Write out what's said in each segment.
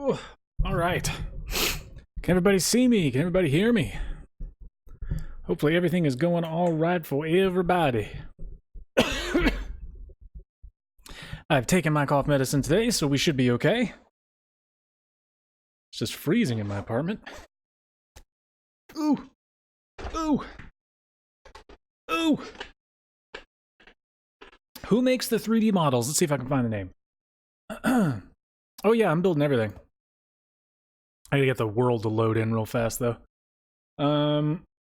Ooh, all right. Can everybody see me? Can everybody hear me? Hopefully everything is going all right for everybody. I've taken my cough medicine today, so we should be okay. It's just freezing in my apartment. Ooh. Ooh. Ooh. Who makes the 3D models? Let's see if I can find the name. Oh yeah, I'm building everything. I gotta get the world to load in real fast, though.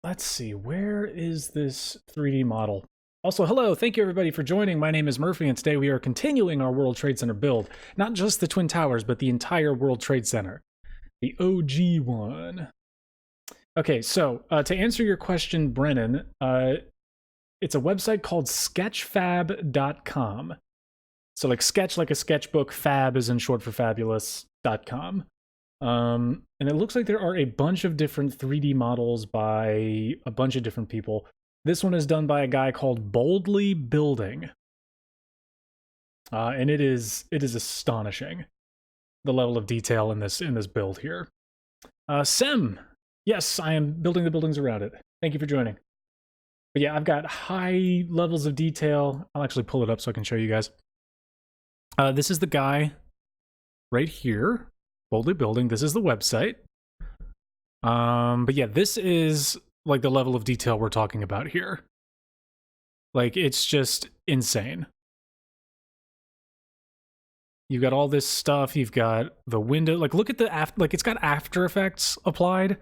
Let's see. Where is this 3D model? Also, hello. Thank you, everybody, for joining. My name is Murphy, and today we are continuing our World Trade Center build. Not just the Twin Towers, but the entire World Trade Center. The OG one. Okay, so to answer your question, Brennan, it's a website called sketchfab.com. So like sketch like a sketchbook, fab is in short for fabulous.com. And it looks like there are a bunch of different 3D models by a bunch of different people. This one is done by a guy called Boldly Building. And it is astonishing, the level of detail in this build here. Sem, yes, I am building the buildings around it. Thank you for joining. But yeah, I've got high levels of detail. I'll actually pull it up so I can show you guys. This is the guy right here, Boldly Building. This is the website. But yeah, this is like the level of detail we're talking about here. Like, it's just insane. You've got all this stuff. You've got the window. Like, look at the like it's got After Effects applied.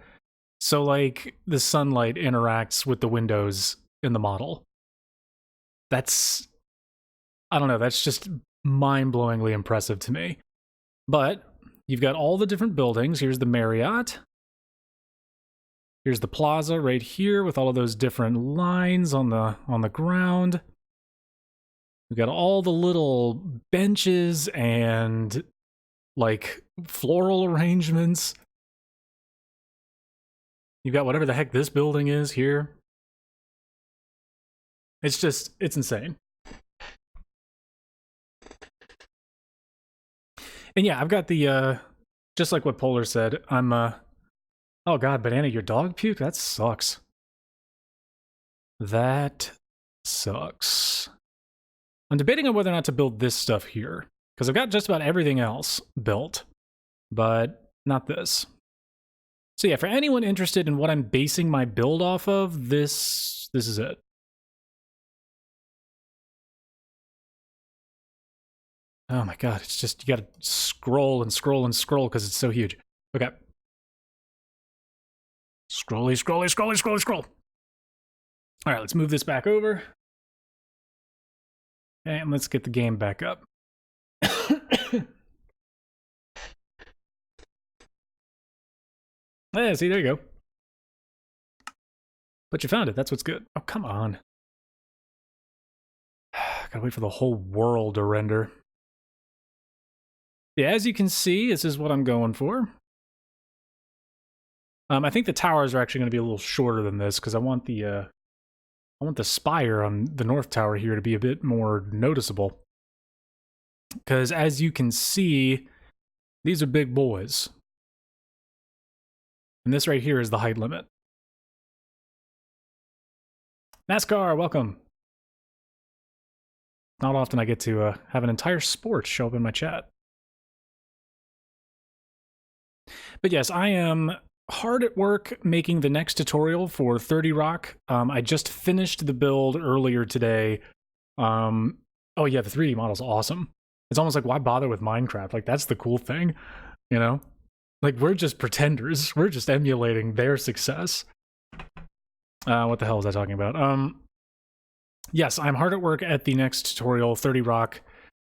So like the sunlight interacts with the windows in the model. That's, I don't know, that's just mind-blowingly impressive to me. But you've got all the different buildings. Here's the Marriott. Here's the plaza right here with all of those different lines on the ground. We've got all the little benches and like floral arrangements. You've got whatever the heck this building is here. It's insane. And yeah, I've got the, just like what Polar said, I'm, oh god, Banana, your dog puked? That sucks. That sucks. I'm debating on whether or not to build this stuff here, because I've got just about everything else built, but not this. So yeah, for anyone interested in what I'm basing my build off of, this is it. Oh my god, it's just, you gotta scroll and scroll and scroll because it's so huge. Okay. Scrolly, scrolly, scrolly, scrolly, scroll. All right, let's move this back over. And let's get the game back up. Yeah, see, there you go. But you found it, that's what's good. Oh, come on. Gotta wait for the whole world to render. Yeah, as you can see, this is what I'm going for. I think the towers are actually going to be a little shorter than this because I want the spire on the north tower here to be a bit more noticeable. Because as you can see, these are big boys. And this right here is the height limit. NASCAR, welcome. Not often I get to have an entire sport show up in my chat. But yes, I am hard at work making the next tutorial for 30 Rock. I just finished the build earlier today. Oh yeah, the 3D model's awesome. It's almost like, why bother with Minecraft? Like, that's the cool thing, you know? Like, we're just pretenders. We're just emulating their success. What the hell was I talking about? Yes, I'm hard at work at the next tutorial, 30 Rock.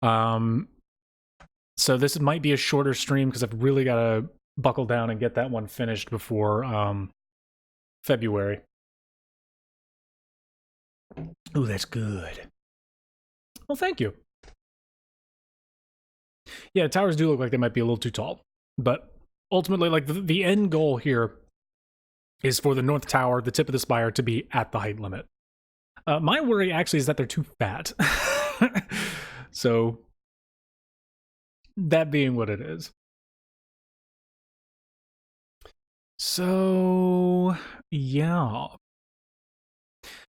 So this might be a shorter stream because I've really got to buckle down and get that one finished before February. Oh, that's good. Well, thank you. Yeah, towers do look like they might be a little too tall, but ultimately, like, the end goal here is for the north tower, the tip of the spire, to be at the height limit. My worry actually is that they're too fat. So, that being what it is. So, yeah.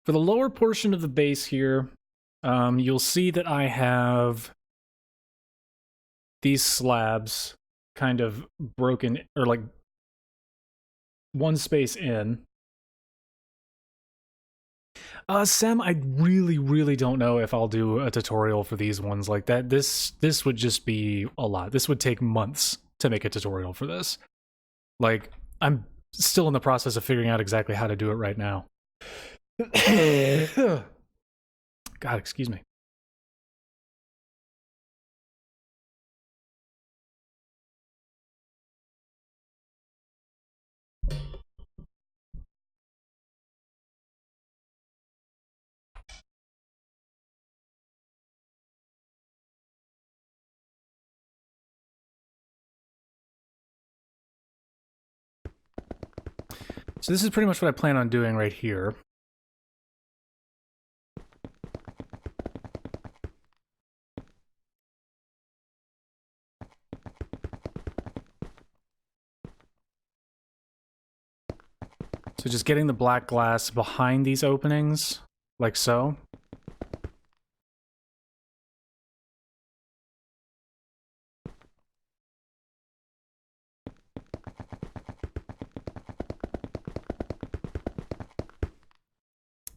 For the lower portion of the base here, you'll see that I have these slabs kind of broken, or like one space in. Sem, I really don't know if I'll do a tutorial for these ones like that. This would just be a lot. This would take months to make a tutorial for this. Like, I'm still in the process of figuring out exactly how to do it right now. God, excuse me. So this is pretty much what I plan on doing right here. So just getting the black glass behind these openings, like so.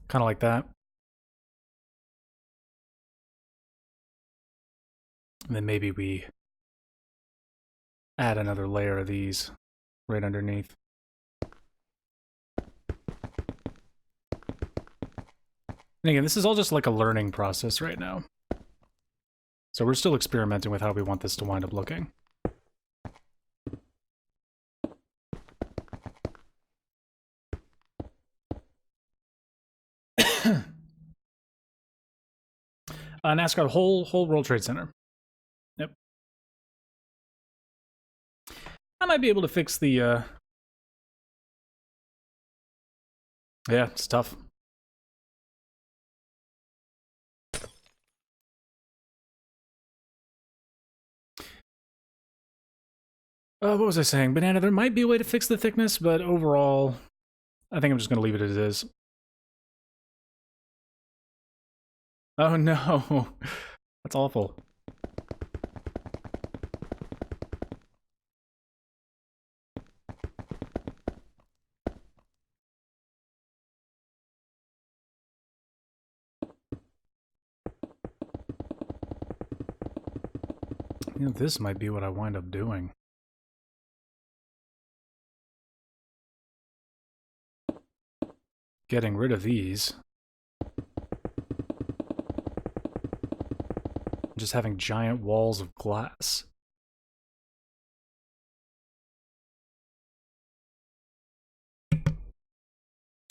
Kind of like that. And then maybe we add another layer of these right underneath. And again, this is all just like a learning process right now. So we're still experimenting with how we want this to wind up looking. NASCAR, whole World Trade Center. Yep. I might be able to fix the, yeah, it's tough. What was I saying? Banana, there might be a way to fix the thickness, but overall, I think I'm just going to leave it as is. Oh no, that's awful. You know, this might be what I wind up doing. Getting rid of these. Just having giant walls of glass.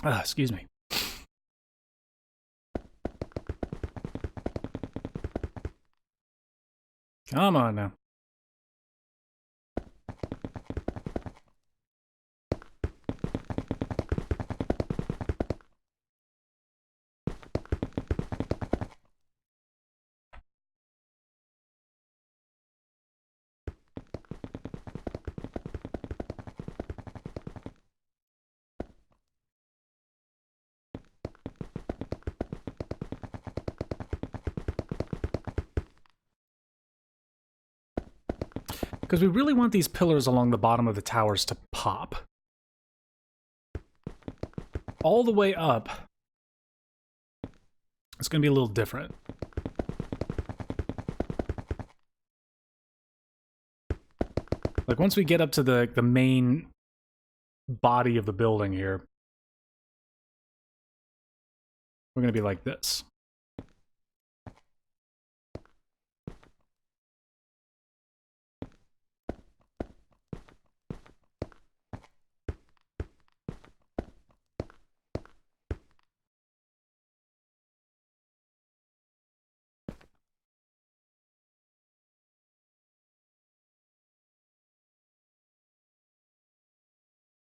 Excuse me. Come on now. Because we really want these pillars along the bottom of the towers to pop. All the way up, it's going to be a little different. Like, once we get up to the main body of the building here, we're going to be like this.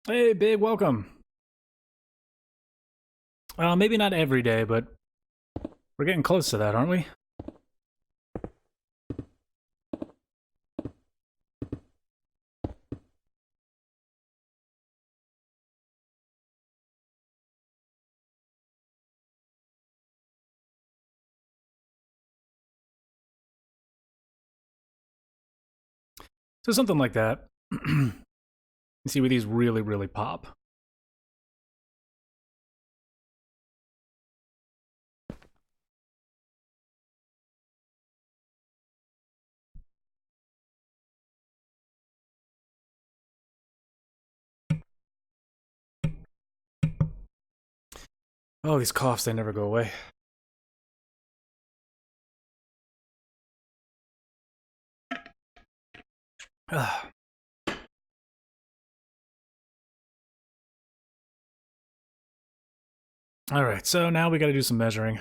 Hey, Big, welcome. Maybe not every day, but we're getting close to that, aren't we? So something like that. You see where these really, really pop. Oh, these coughs, they never go away. All right, so now we got to do some measuring.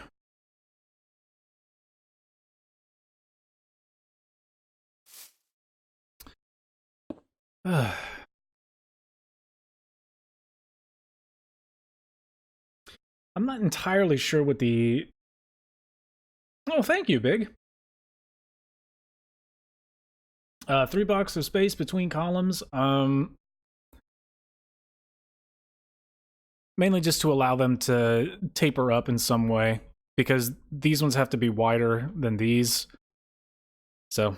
I'm not entirely sure what the... Oh, thank you, Big. 3 blocks of space between columns. Mainly just to allow them to taper up in some way, because these ones have to be wider than these. So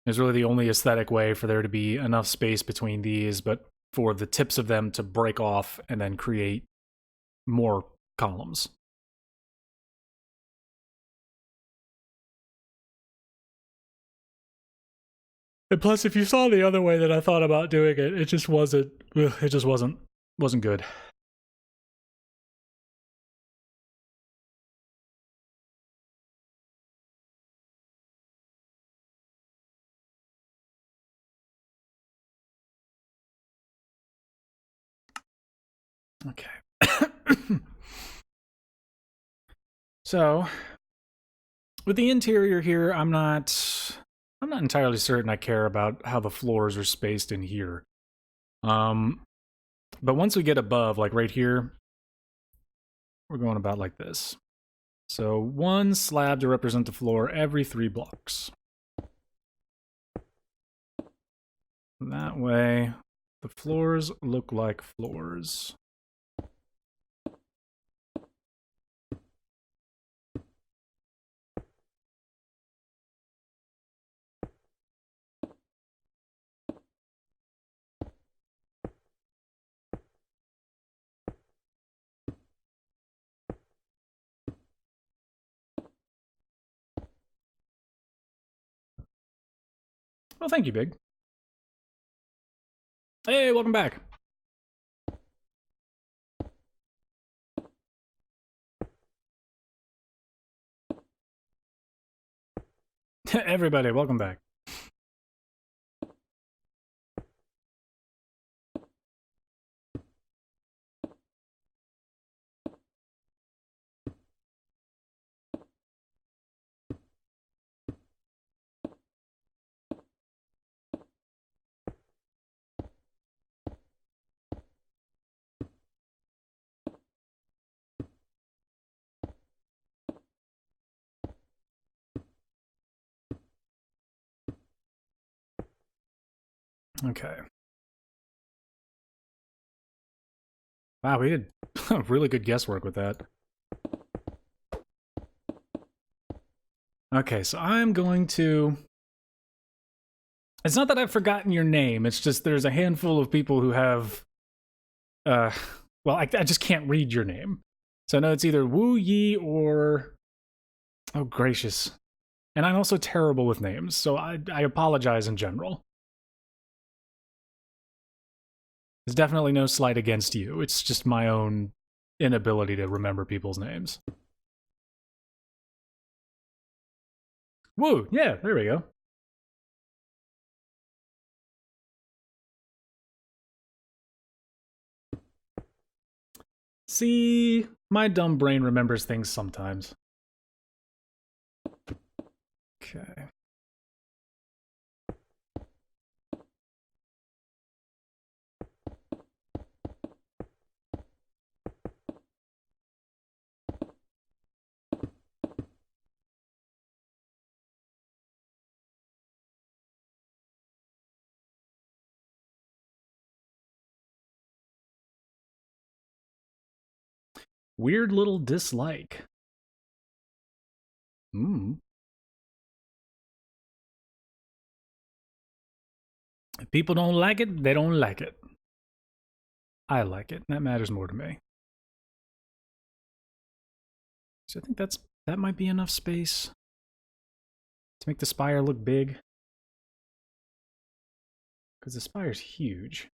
there's really the only aesthetic way for there to be enough space between these, but for the tips of them to break off and then create more columns. And plus, if you saw the other way that I thought about doing it, it just wasn't good. Okay. So, with the interior here, I'm not entirely certain I care about how the floors are spaced in here. But once we get above, like right here, we're going about like this. So 1 slab to represent the floor every 3 blocks. That way, the floors look like floors. Well, thank you, Big. Hey, welcome back. Everybody, welcome back. Okay. Wow, we did really good guesswork with that. Okay, so I'm going to... It's not that I've forgotten your name, it's just there's a handful of people who have... well, I just can't read your name. So I know it's either Wu Yi or... Oh, gracious. And I'm also terrible with names, so I apologize in general. There's definitely no slight against you. It's just my own inability to remember people's names. Woo! Yeah, there we go. See, my dumb brain remembers things sometimes. Okay. Weird little dislike. Hmm. If people don't like it, they don't like it. I like it. That matters more to me. So I think that might be enough space to make the spire look big. Because the spire's huge.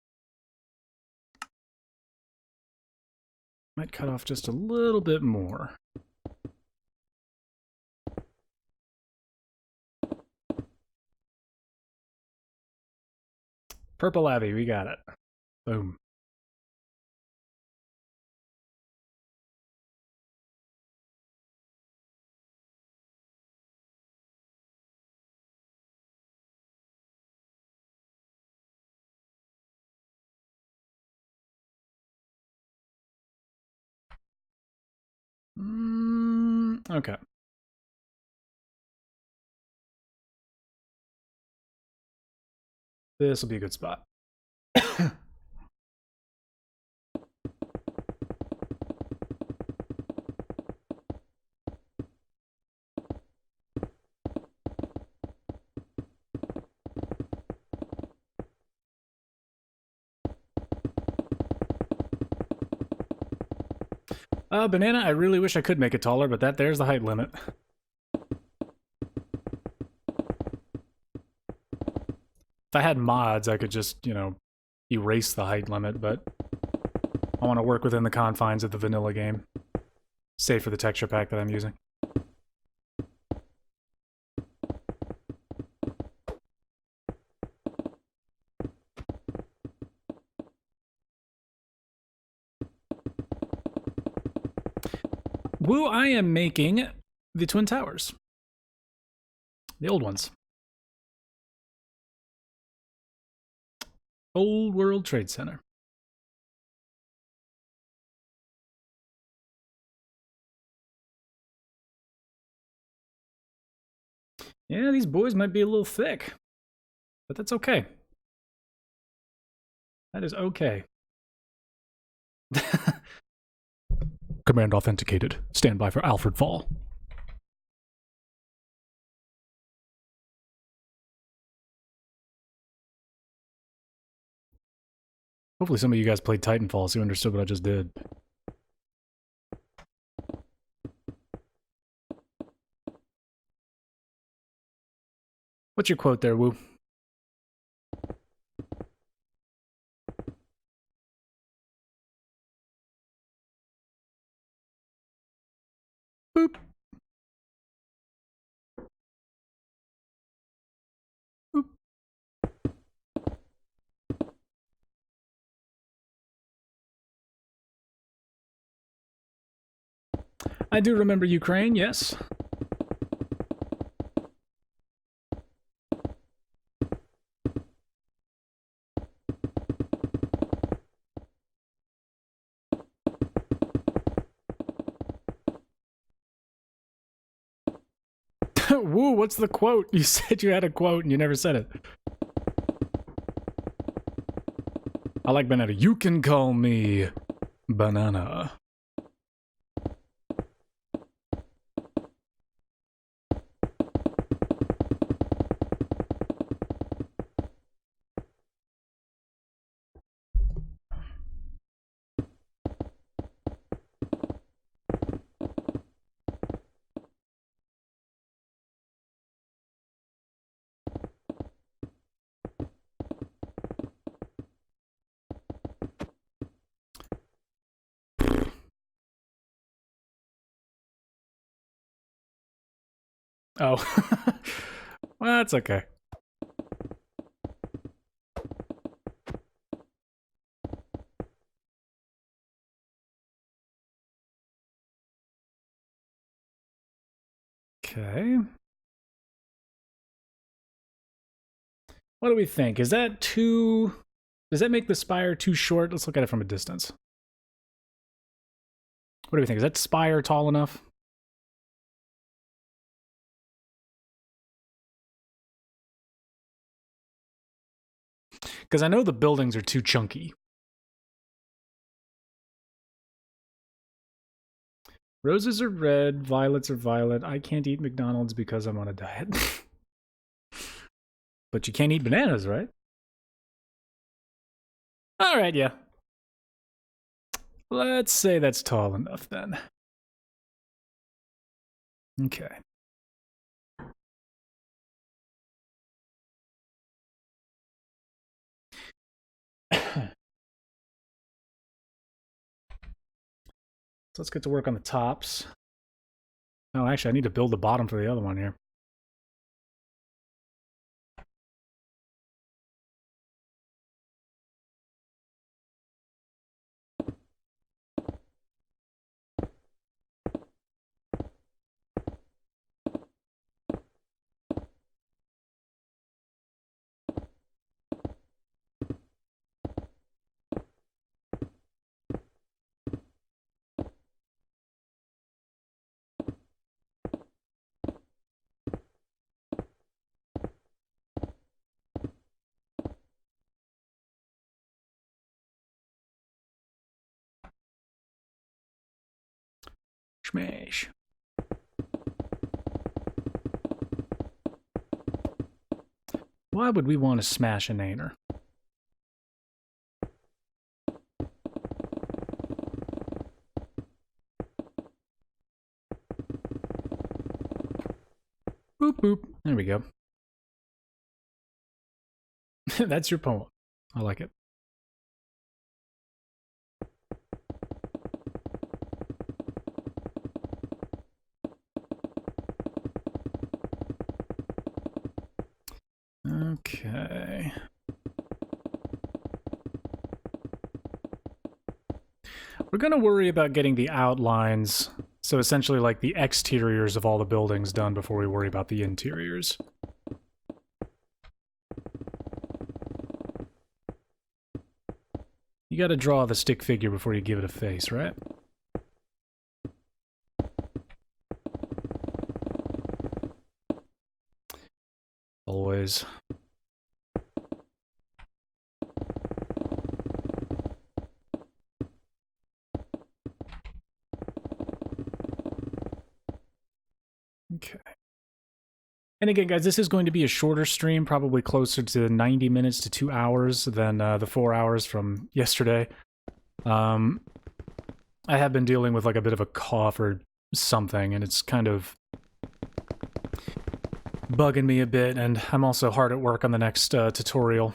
Might cut off just a little bit more. Purple Abbey, we got it. Boom. Okay. This will be a good spot. Banana, I really wish I could make it taller, but there's the height limit. If I had mods, I could just, erase the height limit, but I want to work within the confines of the vanilla game. Save for the texture pack that I'm using. Woo, I am making the Twin Towers. The old ones. Old World Trade Center. Yeah, these boys might be a little thick, but that's okay. That is okay. Command authenticated. Stand by for Alfred Fall. Hopefully some of you guys played Titanfall so you understood what I just did. What's your quote there, Woo? Boop. Boop. I do remember Ukraine, yes. Woo, what's the quote? You said you had a quote and you never said it. I like banana. You can call me Banana. Oh. Well, that's okay. Okay. What do we think? Is that too... Does that make the spire too short? Let's look at it from a distance. What do we think? Is that spire tall enough? Because I know the buildings are too chunky. Roses are red, violets are violet. I can't eat McDonald's because I'm on a diet. But you can't eat bananas, right? Alright, yeah. Let's say that's tall enough then. Okay. So let's get to work on the tops. Oh, actually, I need to build the bottom for the other one here. Smash. Why would we want to smash a naner? Boop boop. There we go. That's your poem. I like it. Okay. We're going to worry about getting the outlines, so essentially like the exteriors of all the buildings done before we worry about the interiors. You got to draw the stick figure before you give it a face, right? Always. Okay. And again, guys, this is going to be a shorter stream, probably closer to 90 minutes to 2 hours than the 4 hours from yesterday. I have been dealing with like a bit of a cough or something, and it's kind of bugging me a bit, and I'm also hard at work on the next tutorial.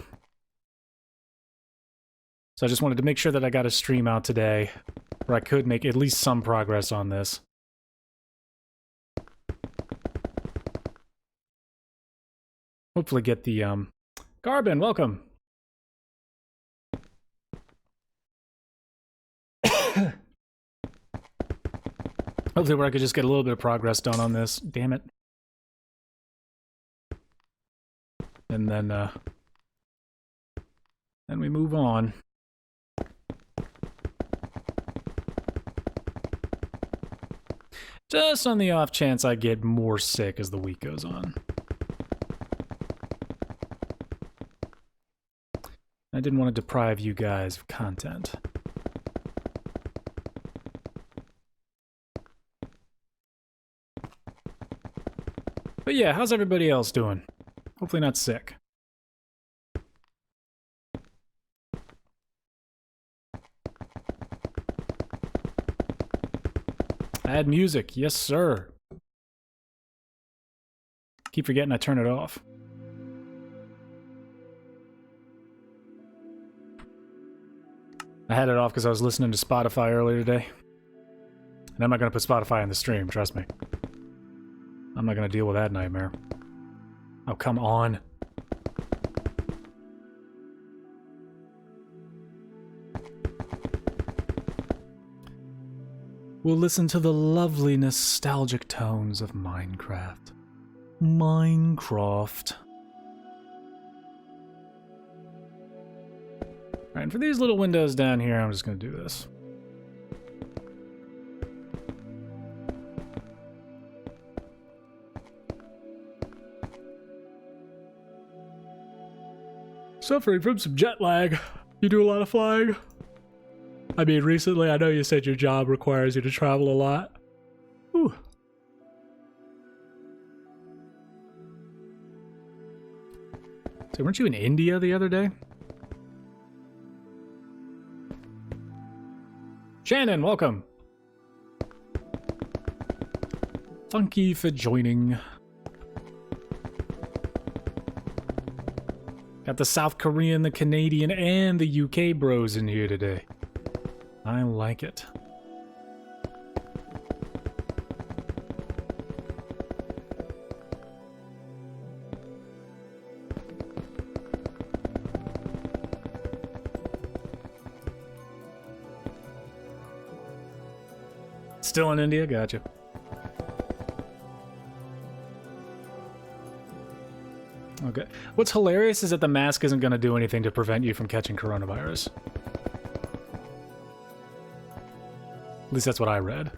So I just wanted to make sure that I got a stream out today, where I could make at least some progress on this. Hopefully get the, Garbin, welcome! Hopefully where I could just get a little bit of progress done on this. Damn it. And then we move on. Just on the off chance I get more sick as the week goes on. I didn't want to deprive you guys of content. But yeah, how's everybody else doing? Hopefully not sick. Add music, yes sir. Keep forgetting I turn it off. I had it off because I was listening to Spotify earlier today. And I'm not going to put Spotify in the stream, trust me. I'm not going to deal with that nightmare. Oh, come on. We'll listen to the lovely nostalgic tones of Minecraft. Minecraft. Alright, and for these little windows down here, I'm just going to do this. Suffering from some jet lag. You do a lot of flying? I mean, recently, I know you said your job requires you to travel a lot. Ooh. So weren't you in India the other day? Shannon, welcome. Thank you for joining. Got the South Korean, the Canadian, and the UK bros in here today. I like it. Still in India? Gotcha. Okay. What's hilarious is that the mask isn't going to do anything to prevent you from catching coronavirus. At least that's what I read.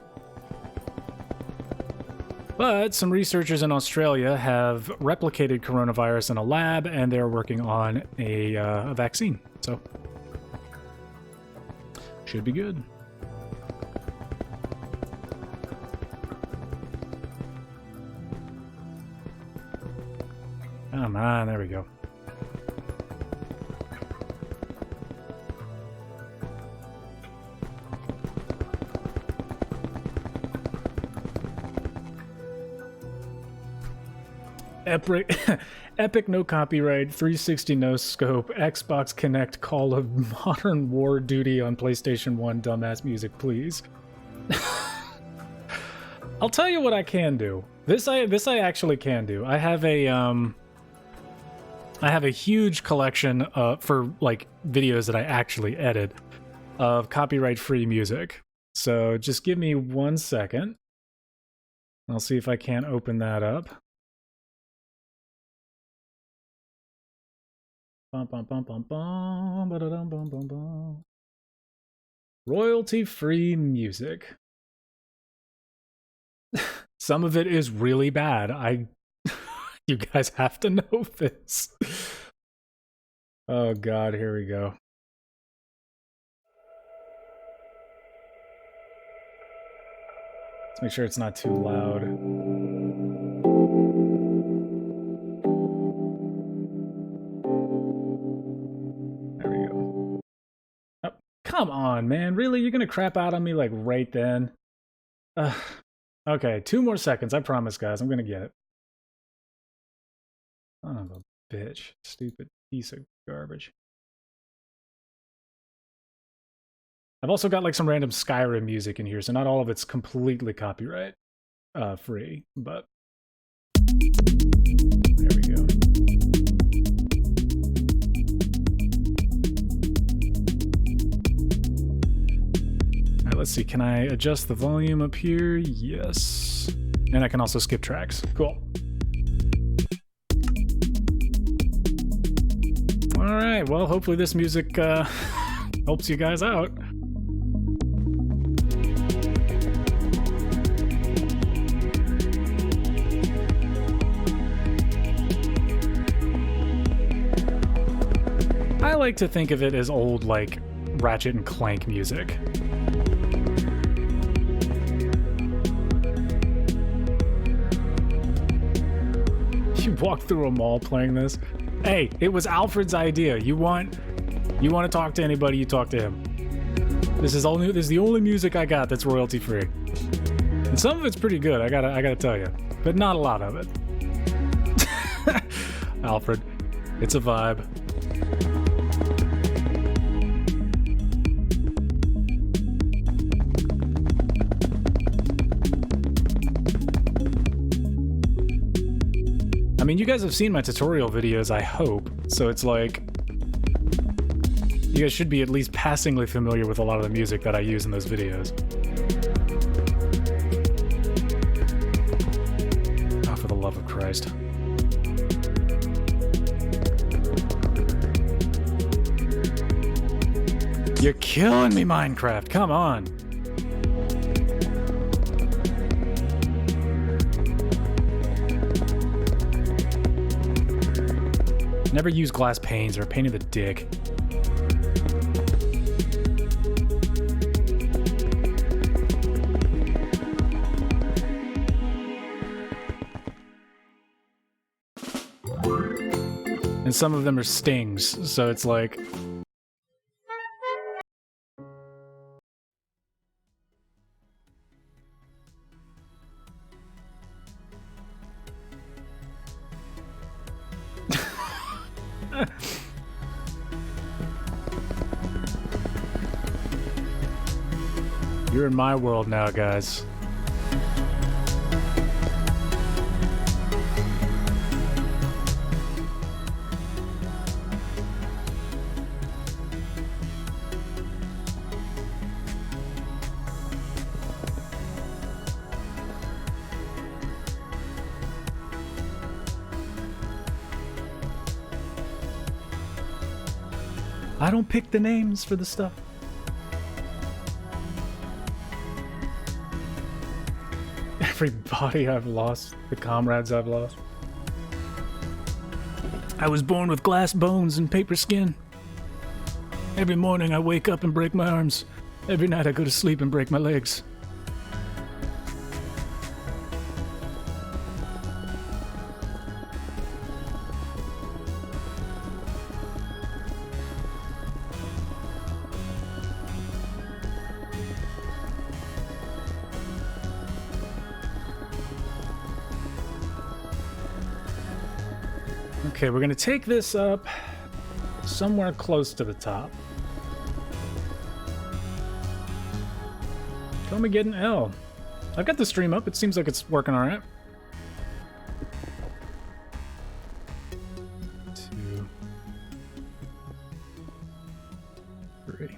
But some researchers in Australia have replicated coronavirus in a lab, and they're working on a vaccine. So, should be good. Come on, there we go. Epic no copyright, 360 no scope, Xbox Connect Call of Modern War Duty on PlayStation 1 dumbass music, please. I'll tell you what I can do. This I actually can do. I have a huge collection for like videos that I actually edit of copyright-free music. So just give me 1 second. I'll see if I can't open that up. Royalty-free music. Some of it is really bad. You guys have to know this. Oh god, here we go. Let's make sure it's not too loud. There we go. Oh, come on, man. Really? You're gonna crap out on me like right then? Okay, 2 more seconds. I promise, guys. I'm gonna get it. Son of a bitch. Stupid piece of garbage. I've also got like some random Skyrim music in here, so not all of it's completely copyright free, but there we go. All right, let's see. Can I adjust the volume up here? Yes. And I can also skip tracks. Cool. All right, well, hopefully this music helps you guys out. I like to think of it as old, like, Ratchet and Clank music. You walk through a mall playing this? Hey, it was Alfred's idea. You want to talk to anybody, you talk to him. This is the only music I got that's royalty free. And some of it's pretty good, I gotta tell you. But not a lot of it. Alfred, it's a vibe. I mean, you guys have seen my tutorial videos, I hope, so it's like, you guys should be at least passingly familiar with a lot of the music that I use in those videos. Oh, for the love of Christ. You're killing me, Minecraft, come on! Never use glass panes, they're a pain in the dick. And some of them are stings, so it's like... You're in my world now, guys. I don't pick the names for the stuff. Everybody I've lost, the comrades I've lost. I was born with glass bones and paper skin. Every morning I wake up and break my arms. Every night I go to sleep and break my legs. Okay, we're gonna take this up somewhere close to the top. Tell me get an L. I've got the stream up. It seems like it's working all right. 2, 3.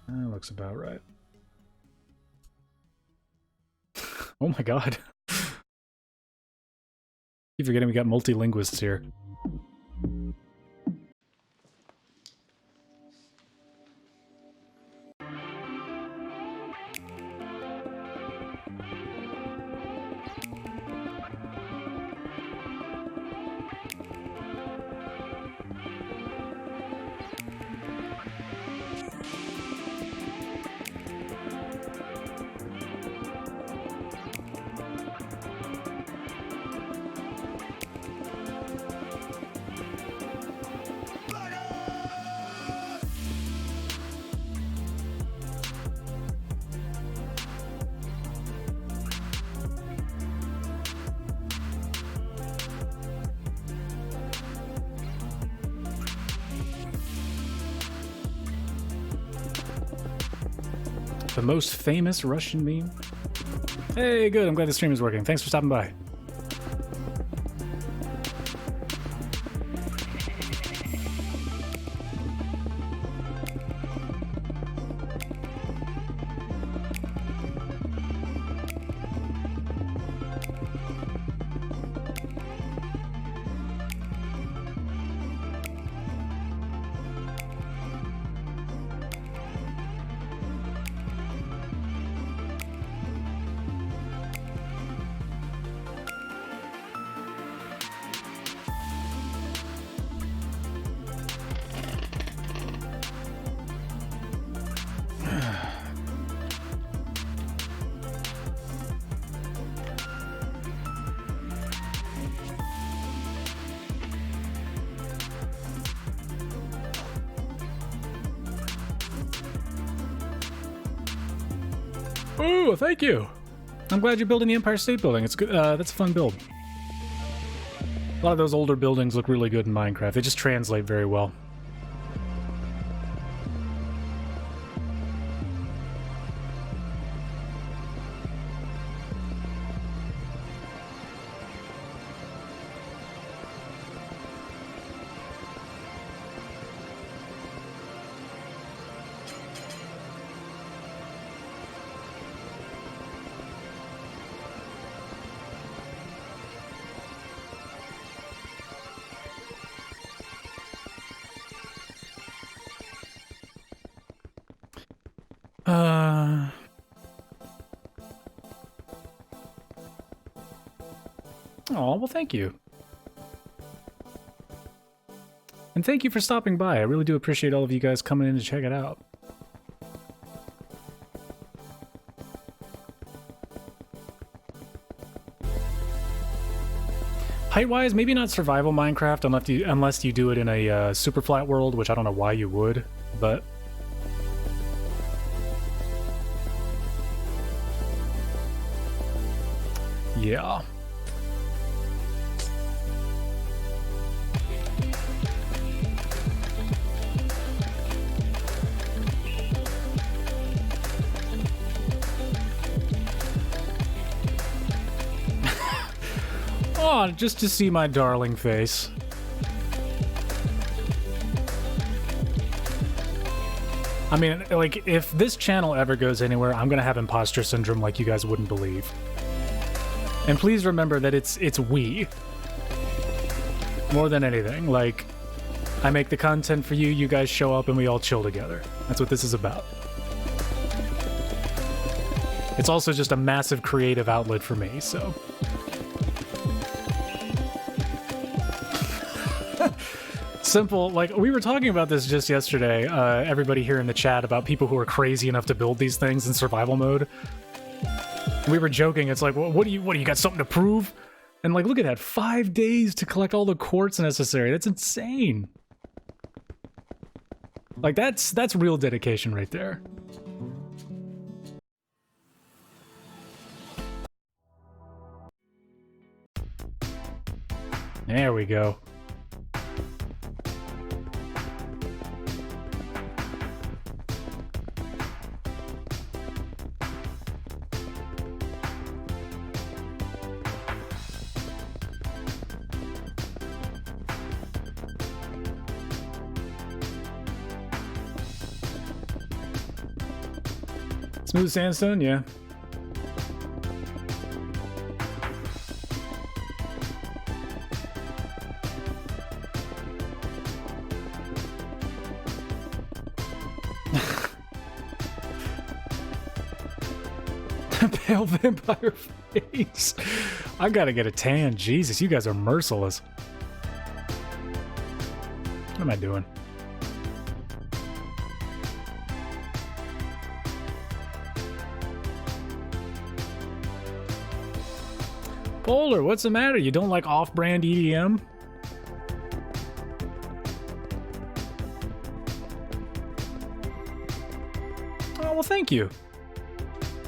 That looks about right. Oh my god. Keep forgetting we got multi-linguists here. The most famous Russian meme? Hey, good. I'm glad the stream is working. Thanks for stopping by. Ooh, thank you. I'm glad you're building the Empire State Building. It's good. That's a fun build. A lot of those older buildings look really good in Minecraft. They just translate very well. Oh, well, thank you. And thank you for stopping by. I really do appreciate all of you guys coming in to check it out. Height-wise, maybe not survival Minecraft unless you do it in a super flat world, which I don't know why you would, but... yeah. on, just to see my darling face. I mean, like, if this channel ever goes anywhere, I'm gonna have imposter syndrome like you guys wouldn't believe. And please remember that it's we. More than anything. Like, I make the content for you, you guys show up, and we all chill together. That's what this is about. It's also just a massive creative outlet for me, so... Simple, like, we were talking about this just yesterday, everybody here in the chat, about people who are crazy enough to build these things in survival mode. We were joking, it's like, well, what do you got something to prove? And like, look at that, 5 days to collect all the quartz necessary. That's insane. Like, that's real dedication right there. There we go. Smooth sandstone, yeah. Pale vampire face. I gotta get a tan. Jesus, you guys are merciless. What am I doing? Polar, what's the matter? You don't like off-brand EDM? Oh, well, thank you.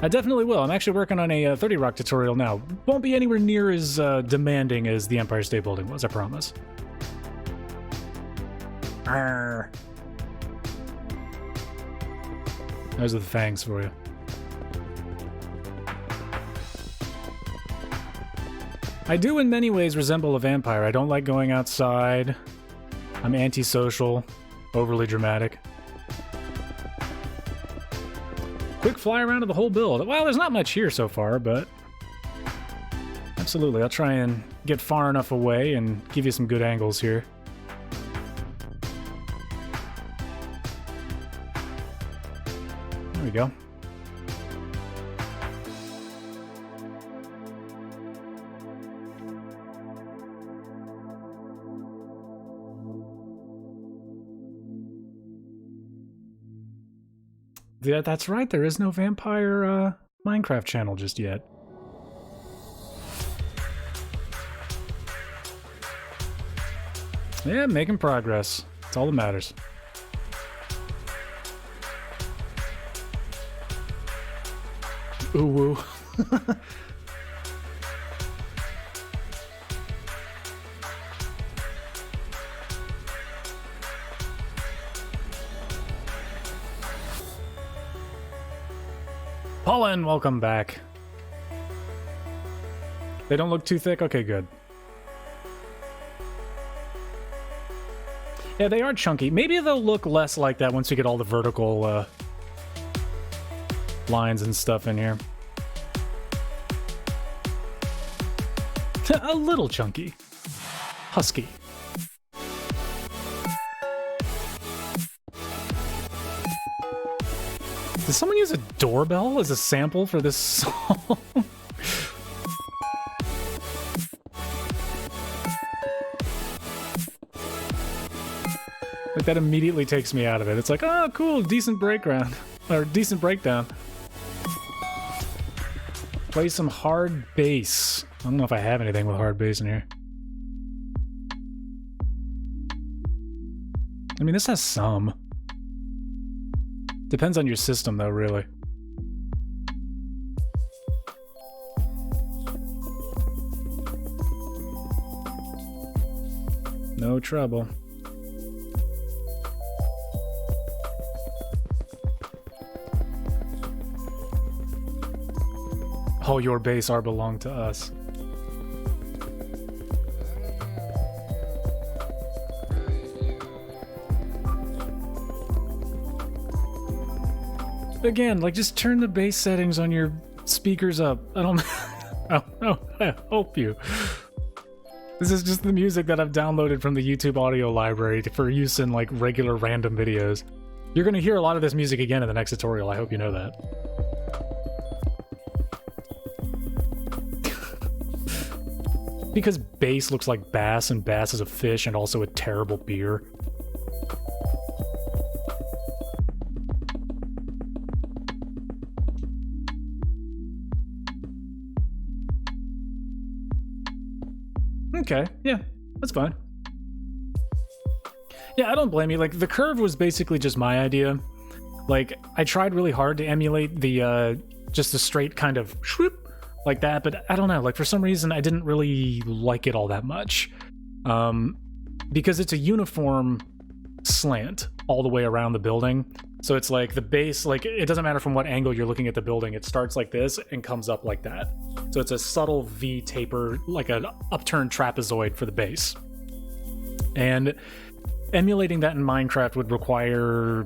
I definitely will. I'm actually working on a 30 Rock tutorial now. Won't be anywhere near as demanding as the Empire State Building was, I promise. Arrgh. Those are the fangs for you. I do in many ways resemble a vampire. I don't like going outside. I'm antisocial, overly dramatic. Quick fly around of the whole build. Well, there's not much here so far, but absolutely. I'll try and get far enough away and give you some good angles here. There we go. Yeah, that's right, there is no vampire Minecraft channel just yet. Yeah, making progress. That's all that matters. Ooh woo. Pollen, welcome back. They don't look too thick? Okay, good. Yeah, they are chunky. Maybe they'll look less like that once we get all the vertical lines and stuff in here. A little chunky. Husky. Did someone use a doorbell as a sample for this song? Like, that immediately takes me out of it. It's like, oh, cool, decent breakdown. Or decent breakdown. Play some hard bass. I don't know if I have anything with hard bass in here. I mean, this has some. Depends on your system, though, really. No trouble. All your base are belong to us. Again, like, just turn the bass settings on your speakers up. I don't know. I hope you. This is just the music that I've downloaded from the YouTube audio library for use in, like, regular random videos. You're gonna hear a lot of this music again in the next tutorial, I hope you know that. Because bass looks like bass, and bass is a fish and also a terrible beer. Okay, yeah, that's fine. Yeah, I don't blame you. Like, the curve was basically just my idea. Like, I tried really hard to emulate the, just the straight kind of shwoop, like that, but I don't know, like, for some reason, I didn't really like it all that much. Because it's a uniform slant all the way around the building. So it's like the base, like, it doesn't matter from what angle you're looking at the building, it starts like this and comes up like that. So it's a subtle V taper, like an upturned trapezoid for the base. And emulating that in Minecraft would require,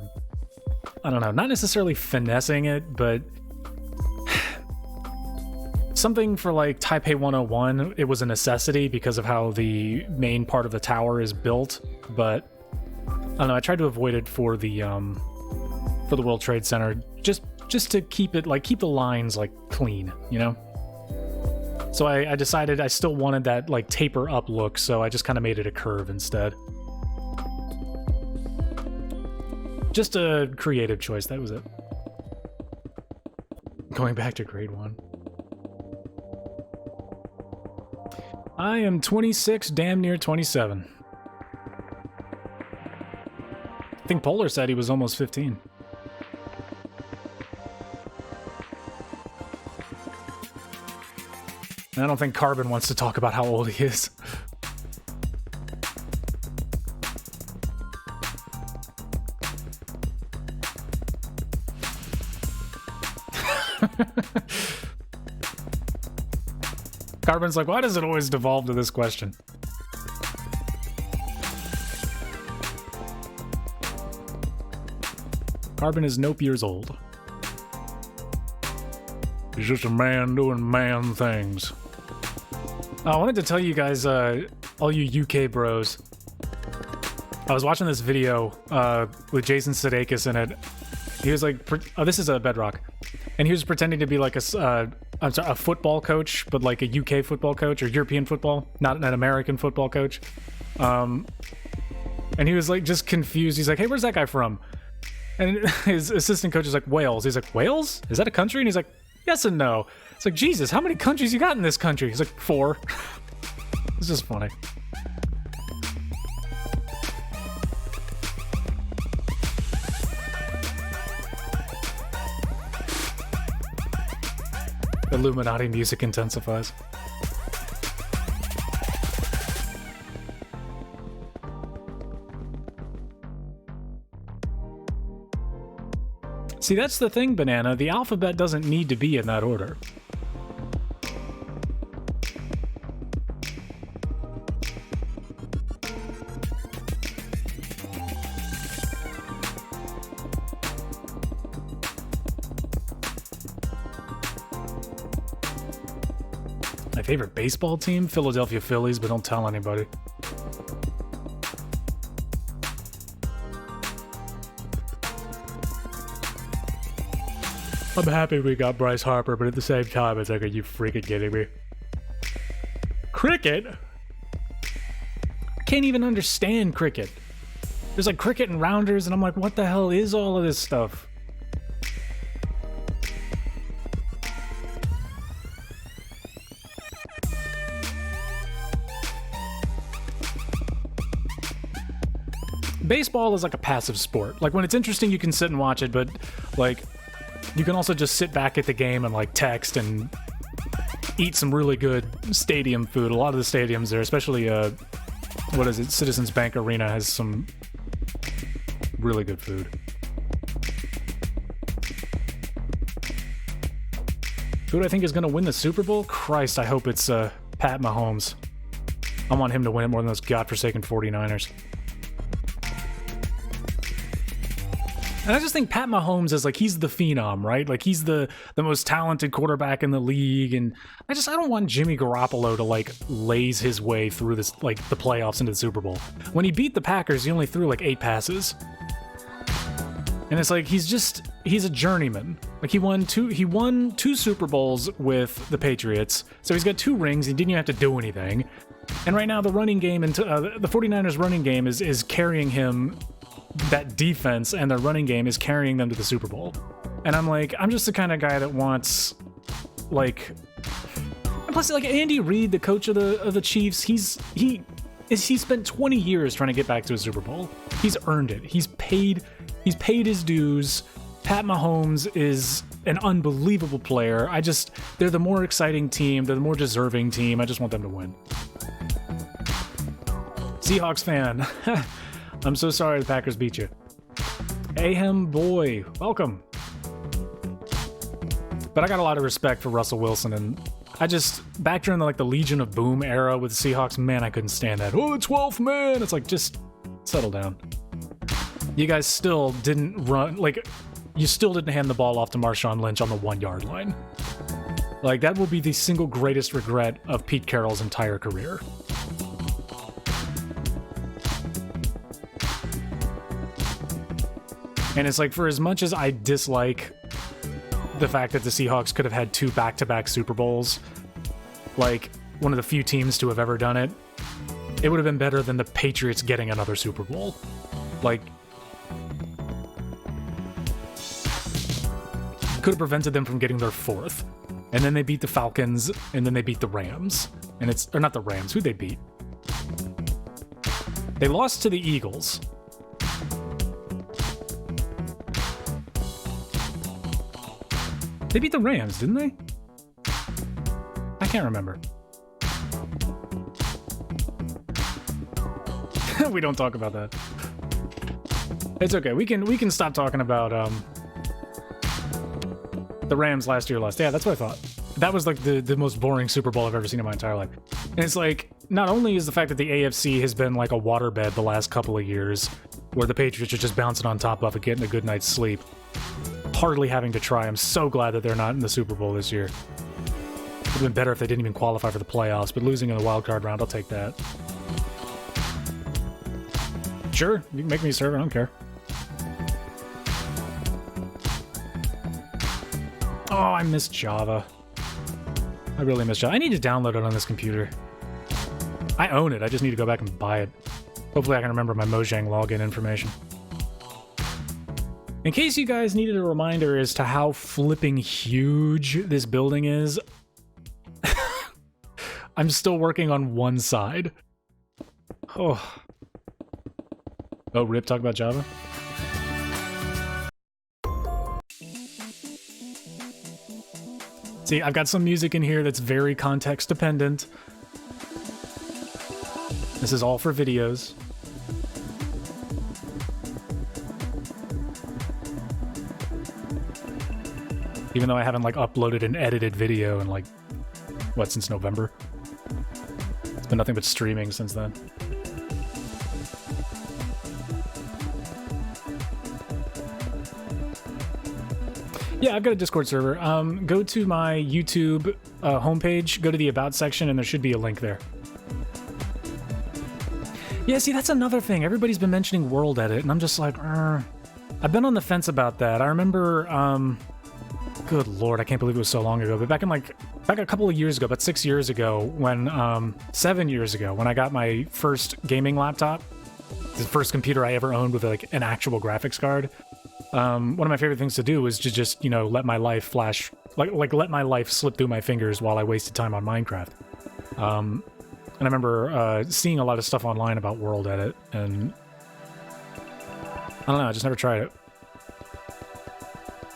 I don't know, not necessarily finessing it, but something for like Taipei 101, it was a necessity because of how the main part of the tower is built, but I don't know, I tried to avoid it for the World Trade Center, just to keep it, like, keep the lines, like, clean, you know? So I decided I still wanted that, like, taper up look, so I just kind of made it a curve instead. Just a creative choice, that was it. Going back to grade 1. I am 26, damn near 27. I think Polar said he was almost 15. And I don't think Carbon wants to talk about how old he is. Carbon's like, why does it always devolve to this question? Carbon is nope years old. He's just a man doing man things. I wanted to tell you guys, all you UK bros, I was watching this video with Jason Sudeikis in it. He was like, oh, this is a Bedrock. And he was pretending to be like a football coach, but like a UK football coach or European football, not an American football coach. And he was like just confused. He's like, hey, where's that guy from? And his assistant coach is like, Wales. He's like, Wales? Is that a country? And he's like, yes and no. It's like, Jesus, how many countries you got in this country? He's like, 4. It's just funny. Illuminati music intensifies. See, that's the thing, Banana. The alphabet doesn't need to be in that order. My favorite baseball team? Philadelphia Phillies, but don't tell anybody. I'm happy we got Bryce Harper, but at the same time, it's like, are you freaking kidding me? Cricket? I can't even understand cricket. There's like cricket and rounders, and I'm like, what the hell is all of this stuff? Baseball is like a passive sport. Like, when it's interesting, you can sit and watch it, but like, you can also just sit back at the game and like text and eat some really good stadium food. A lot of the stadiums there, especially what is it, Citizens Bank Arena, has some really good food. Who do I think is going to win the Super Bowl? Christ, I hope it's Pat Mahomes. I want him to win it more than those godforsaken 49ers. And I just think Pat Mahomes is like, he's the phenom, right? Like he's the most talented quarterback in the league. And I don't want Jimmy Garoppolo to like laze his way through this, like the playoffs into the Super Bowl. When he beat the Packers, he only threw like 8 passes. And it's like, he's a journeyman. Like he won two Super Bowls with the Patriots. So he's got 2 rings. He didn't even have to do anything. And right now the running game and the 49ers running game is carrying him. That defense and their running game is carrying them to the Super Bowl. And I'm like, I'm just the kind of guy that wants, like, and plus, like, Andy Reid, the coach of the Chiefs, he spent 20 years trying to get back to a Super Bowl. He's earned it. He's paid his dues. Pat Mahomes is an unbelievable player. They're the more exciting team. They're the more deserving team. I just want them to win. Seahawks fan. I'm so sorry the Packers beat you. Ahem boy, welcome. But I got a lot of respect for Russell Wilson, and back during the Legion of Boom era with the Seahawks, man, I couldn't stand that. Oh, the 12th man! It's like, just settle down. You guys still didn't run, you still didn't hand the ball off to Marshawn Lynch on the 1-yard line. Like, that will be the single greatest regret of Pete Carroll's entire career. And it's like, for as much as I dislike the fact that the Seahawks could have had 2 back-to-back Super Bowls, like one of the few teams to have ever done it, it would have been better than the Patriots getting another Super Bowl. Like, could have prevented them from getting their 4th. And then they beat the Falcons, and then they beat the Rams. Or not the Rams, who'd they beat? They lost to the Eagles. They beat the Rams, didn't they? I can't remember. We don't talk about that. It's okay. We can stop talking about the Rams last year lost. Yeah, that's what I thought. That was like the most boring Super Bowl I've ever seen in my entire life. And it's like, not only is the fact that the AFC has been like a waterbed the last couple of years, where the Patriots are just bouncing on top of it, getting a good night's sleep, hardly having to try. I'm so glad that they're not in the Super Bowl this year. It would have been better if they didn't even qualify for the playoffs, but losing in the wild card round, I'll take that. Sure, you can make me serve, I don't care. Oh, I miss Java. I really miss Java. I need to download it on this computer. I own it, I just need to go back and buy it. Hopefully I can remember my Mojang login information. In case you guys needed a reminder as to how flipping huge this building is, I'm still working on one side. Oh, Rip, talk about Java? See, I've got some music in here that's very context dependent. This is all for videos. Even though I haven't uploaded an edited video in since November? It's been nothing but streaming since then. Yeah, I've got a Discord server. Go to my YouTube homepage, go to the About section, and there should be a link there. Yeah, see, that's another thing. Everybody's been mentioning World Edit, and I'm just like, I've been on the fence about that. I remember, good lord, I can't believe it was so long ago, but back a couple of years ago, about 6 years ago, 7 years ago, when I got my first gaming laptop, the first computer I ever owned with an actual graphics card, one of my favorite things to do was to just, let my life flash, let my life slip through my fingers while I wasted time on Minecraft. And I remember seeing a lot of stuff online about World Edit, and I don't know, I just never tried it.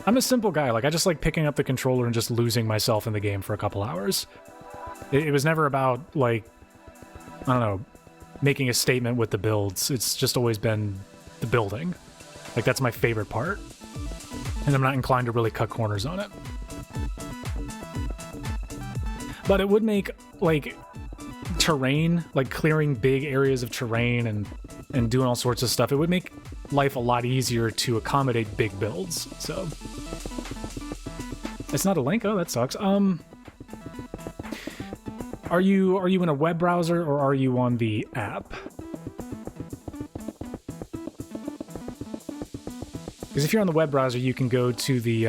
I'm a simple guy. I just like picking up the controller and just losing myself in the game for a couple hours. It was never about, I don't know, making a statement with the builds. It's just always been the building. That's my favorite part. And I'm not inclined to really cut corners on it. But it would make, terrain, like clearing big areas of terrain and doing all sorts of stuff, it would make life a lot easier to accommodate big builds. So it's not a link. Oh, that sucks. Are you in a web browser or are you on the app? Because if you're on the web browser, you can go to the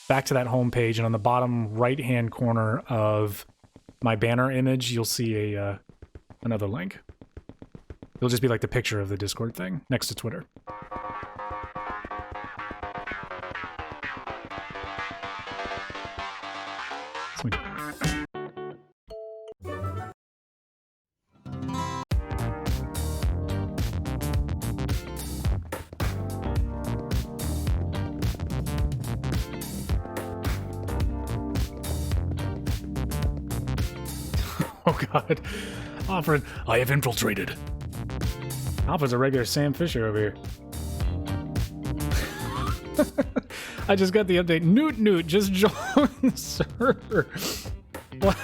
back to that home page, and on the bottom right-hand corner of my banner image, you'll see a another link. It'll just be like the picture of the Discord thing next to Twitter. Sweet. Oh god. Alfred, I have infiltrated. Alfred's a regular Sam Fisher over here. I just got the update. Newt Newt just joined the server. What?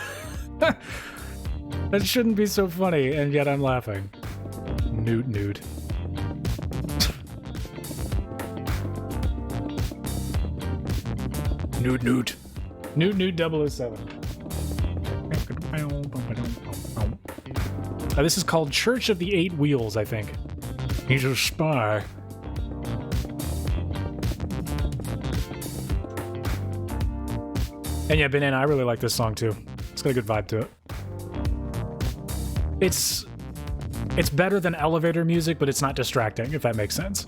That shouldn't be so funny, and yet I'm laughing. Newt Newt. Newt Newt. Newt Newt 007. This is called Church of the Eight Wheels, I think. He's a spy. And yeah, Banana, I really like this song too. It's got a good vibe to it. It's better than elevator music, but it's not distracting, if that makes sense.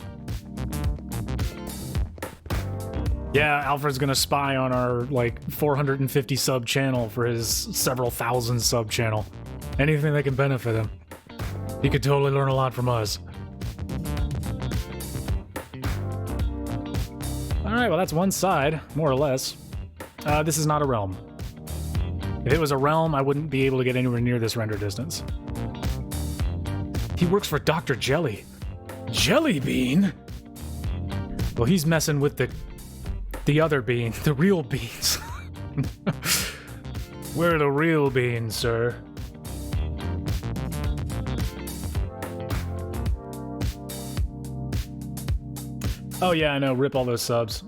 Yeah, Alfred's gonna spy on our, like, 450 sub channel for his several thousand sub channel. Anything that can benefit him. He could totally learn a lot from us. Alright, well that's one side, more or less. This is not a realm. If it was a realm, I wouldn't be able to get anywhere near this render distance. He works for Dr. Jelly. Jelly Bean? Well, he's messing with the other bean, the real beans. We're the real beans, sir. Oh yeah, I know, rip all those subs.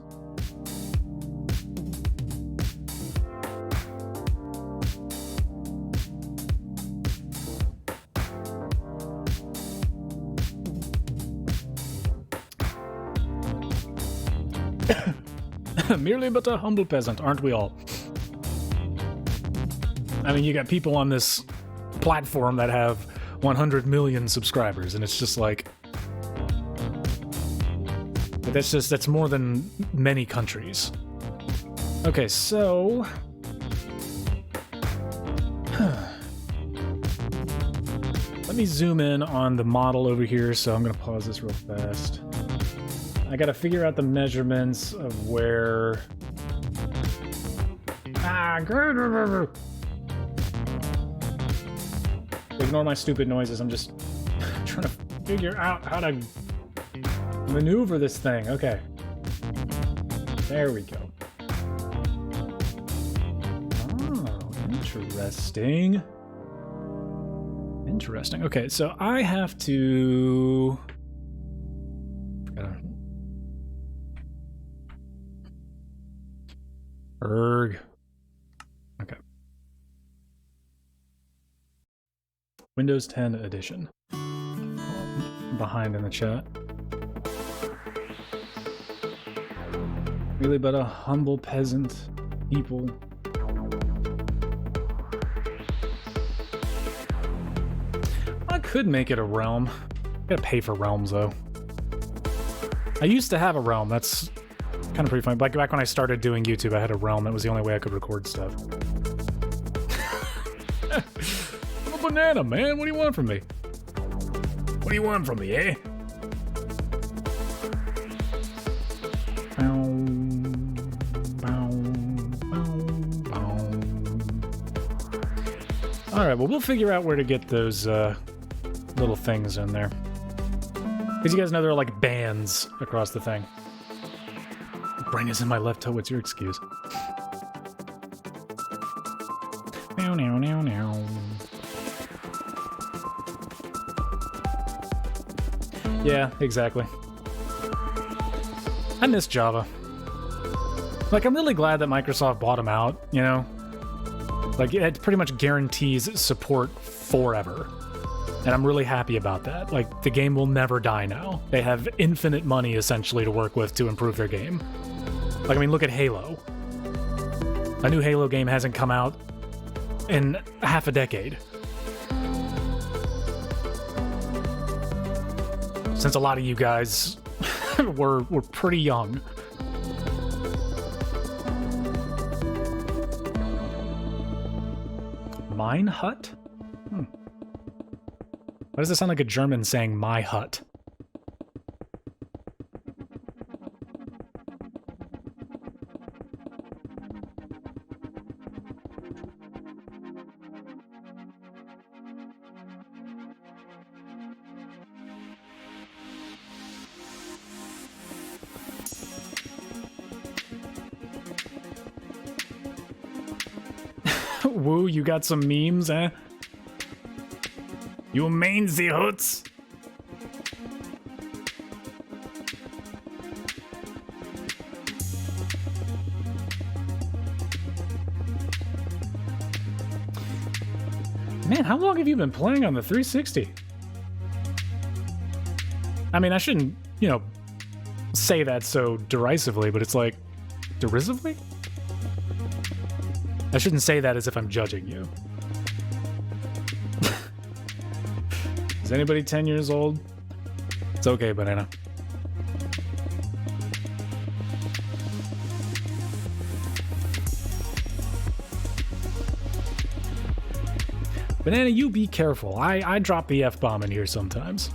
Merely but a humble peasant, aren't we all? I mean, you got people on this platform that have 100 million subscribers, and it's just like... But that's more than many countries. Okay, so... Let me zoom in on the model over here, so I'm gonna pause this real fast. I gotta figure out the measurements of where... Ignore my stupid noises, I'm just trying to figure out how to maneuver this thing. Okay. There we go. Oh, interesting. Interesting. Okay, so I have to... Erg. Okay. Windows 10 edition. Behind in the chat. Really but a humble peasant people. I could make it a realm. Gotta pay for realms though. I used to have a realm, that's kind of pretty funny. Like back when I started doing YouTube, I had a realm. That was the only way I could record stuff. I'm a banana, man. What do you want from me? What do you want from me, eh? Alright, well, we'll figure out where to get those little things in there. Because you guys know there are like bands across the thing. Brain is in my left toe, what's your excuse? Meow, meow, meow, meow. Yeah, exactly. I miss Java. Like, I'm really glad that Microsoft bought them out, you know? Like, it pretty much guarantees support forever. And I'm really happy about that. Like, the game will never die now. They have infinite money, essentially, to work with to improve their game. Like, I mean, look at Halo. A new Halo game hasn't come out in half a decade. Since a lot of you guys were pretty young. Mine hut? Why does it sound like a German saying my hut? Woo, you got some memes, eh? You mean the huts? Man, how long have you been playing on the 360? I mean, I shouldn't, you know, say that so derisively, but it's like, derisively? I shouldn't say that as if I'm judging you. Is anybody 10 years old? It's okay, Banana. Banana, you be careful. I drop the F-bomb in here sometimes.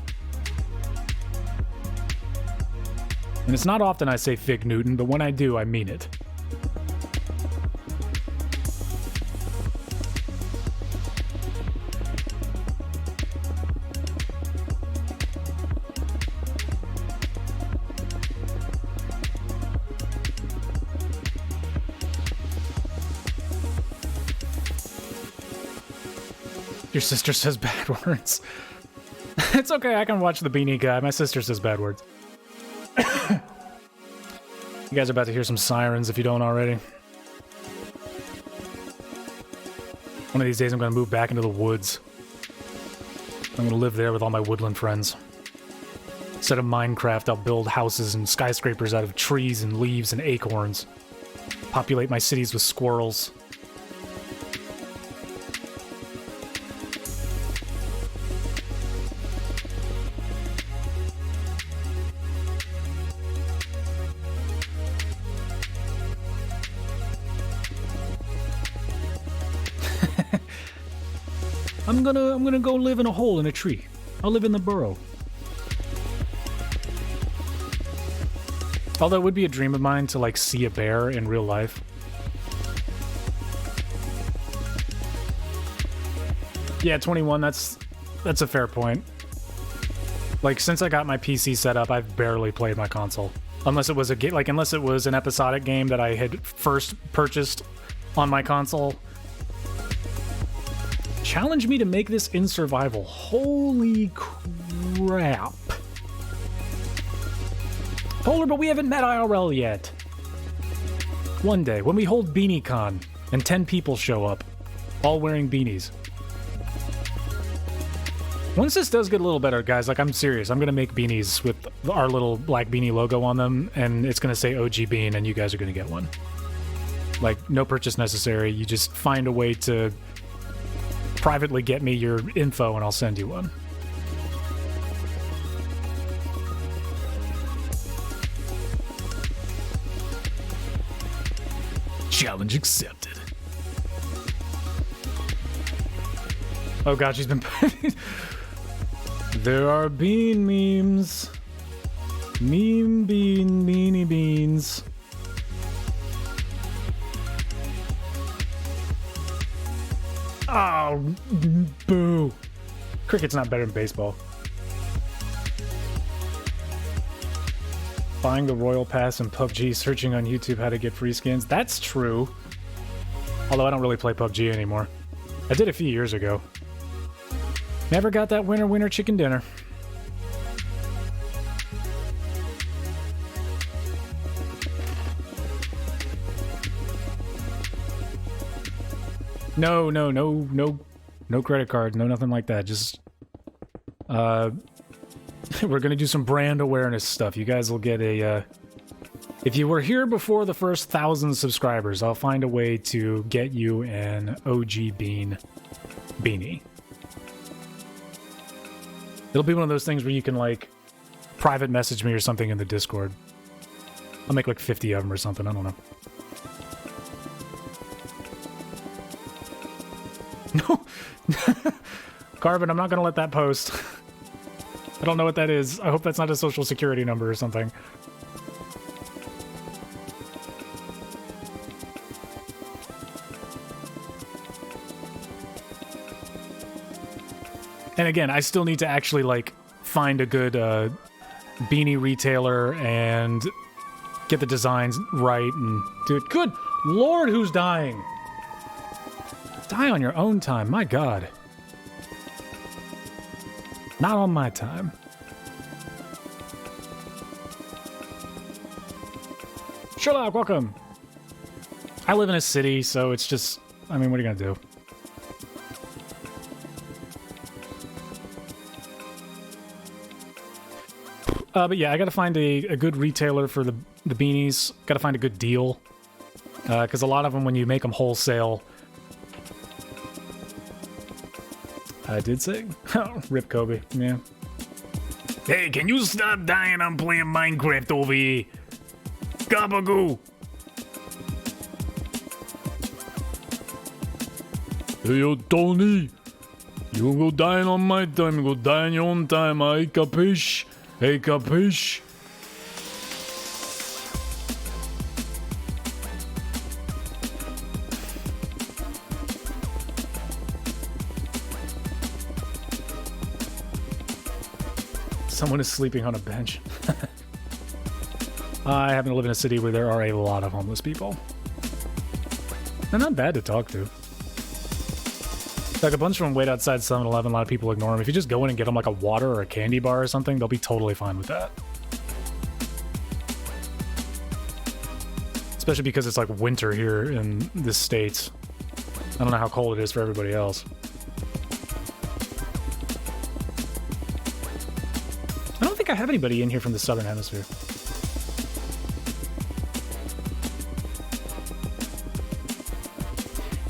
And it's not often I say Fig Newton, but when I do, I mean it. Your sister says bad words. It's okay, I can watch the Beanie Guy. My sister says bad words. You guys are about to hear some sirens if you don't already. One of these days I'm going to move back into the woods. I'm going to live there with all my woodland friends. Instead of Minecraft, I'll build houses and skyscrapers out of trees and leaves and acorns. Populate my cities with squirrels. I'm gonna go live in a hole in a tree. I'll live in the burrow. Although it would be a dream of mine to, like, see a bear in real life. Yeah, 21, that's a fair point. Like, since I got my PC set up, I've barely played my console. Unless it was unless it was an episodic game that I had first purchased on my console. Challenge me to make this in survival. Holy crap. Polar, but we haven't met IRL yet. One day, when we hold BeanieCon, and 10 people show up, all wearing beanies. Once this does get a little better, guys, like, I'm serious. I'm gonna make beanies with our little black beanie logo on them, and it's gonna say OG Bean, and you guys are gonna get one. Like, no purchase necessary. You just find a way to privately get me your info and I'll send you one. Challenge accepted. Oh god, she's been... There are bean memes. Meme bean, beanie beans. Oh, boo. Cricket's not better than baseball. Buying the Royal Pass in PUBG, searching on YouTube how to get free skins. That's true. Although I don't really play PUBG anymore. I did a few years ago. Never got that winner chicken dinner. No credit cards, no nothing like that. Just, we're gonna do some brand awareness stuff. You guys will get a, if you were here before the first 1,000 subscribers, I'll find a way to get you an OG Bean beanie. It'll be one of those things where you can, like, private message me or something in the Discord. I'll make like 50 of them or something, I don't know. No! Carbon, I'm not gonna let that post. I don't know what that is. I hope that's not a social security number or something. And again, I still need to actually, like, find a good beanie retailer and get the designs right and do it. Good Lord, who's dying? Die on your own time, my God. Not on my time. Sherlock, welcome. I live in a city, so it's just, I mean, what are you gonna do? But yeah, I gotta find a good retailer for the beanies. Gotta find a good deal. Because a lot of them, when you make them wholesale... I did say? Oh, rip Kobe, yeah. Hey, can you stop dying? I'm playing Minecraft over here. Gabagoo! Hey, yo, Tony! You gonna go dying on my time, you go die on your own time, I capiche? Hey, capiche? Someone is sleeping on a bench. I happen to live in a city where there are a lot of homeless people. They're not bad to talk to. Like, a bunch of them wait outside 7-Eleven, a lot of people ignore them. If you just go in and get them like a water or a candy bar or something, they'll be totally fine with that. Especially because it's like winter here in the States. I don't know how cold it is for everybody else. I don't think I have anybody in here from the Southern Hemisphere.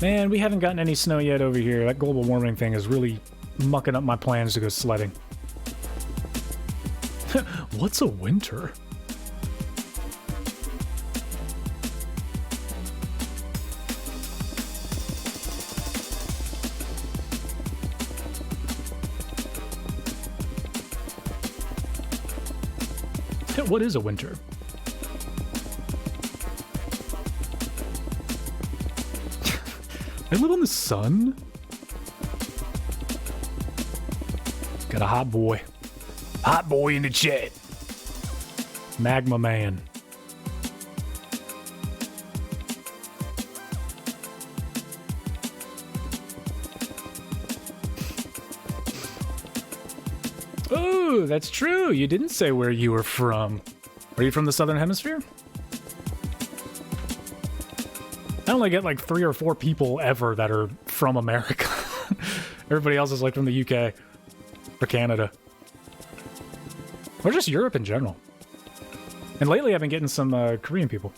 Man, we haven't gotten any snow yet over here. That global warming thing is really mucking up my plans to go sledding. What's a winter? What is a winter? I live on the sun? Got a hot boy. Hot boy in the chat. Magma Man. Oh, that's true. You didn't say where you were from. Are you from the Southern Hemisphere? I only get like 3 or 4 people ever that are from America. Everybody else is like from the UK or Canada. Or just Europe in general. And lately I've been getting some Korean people.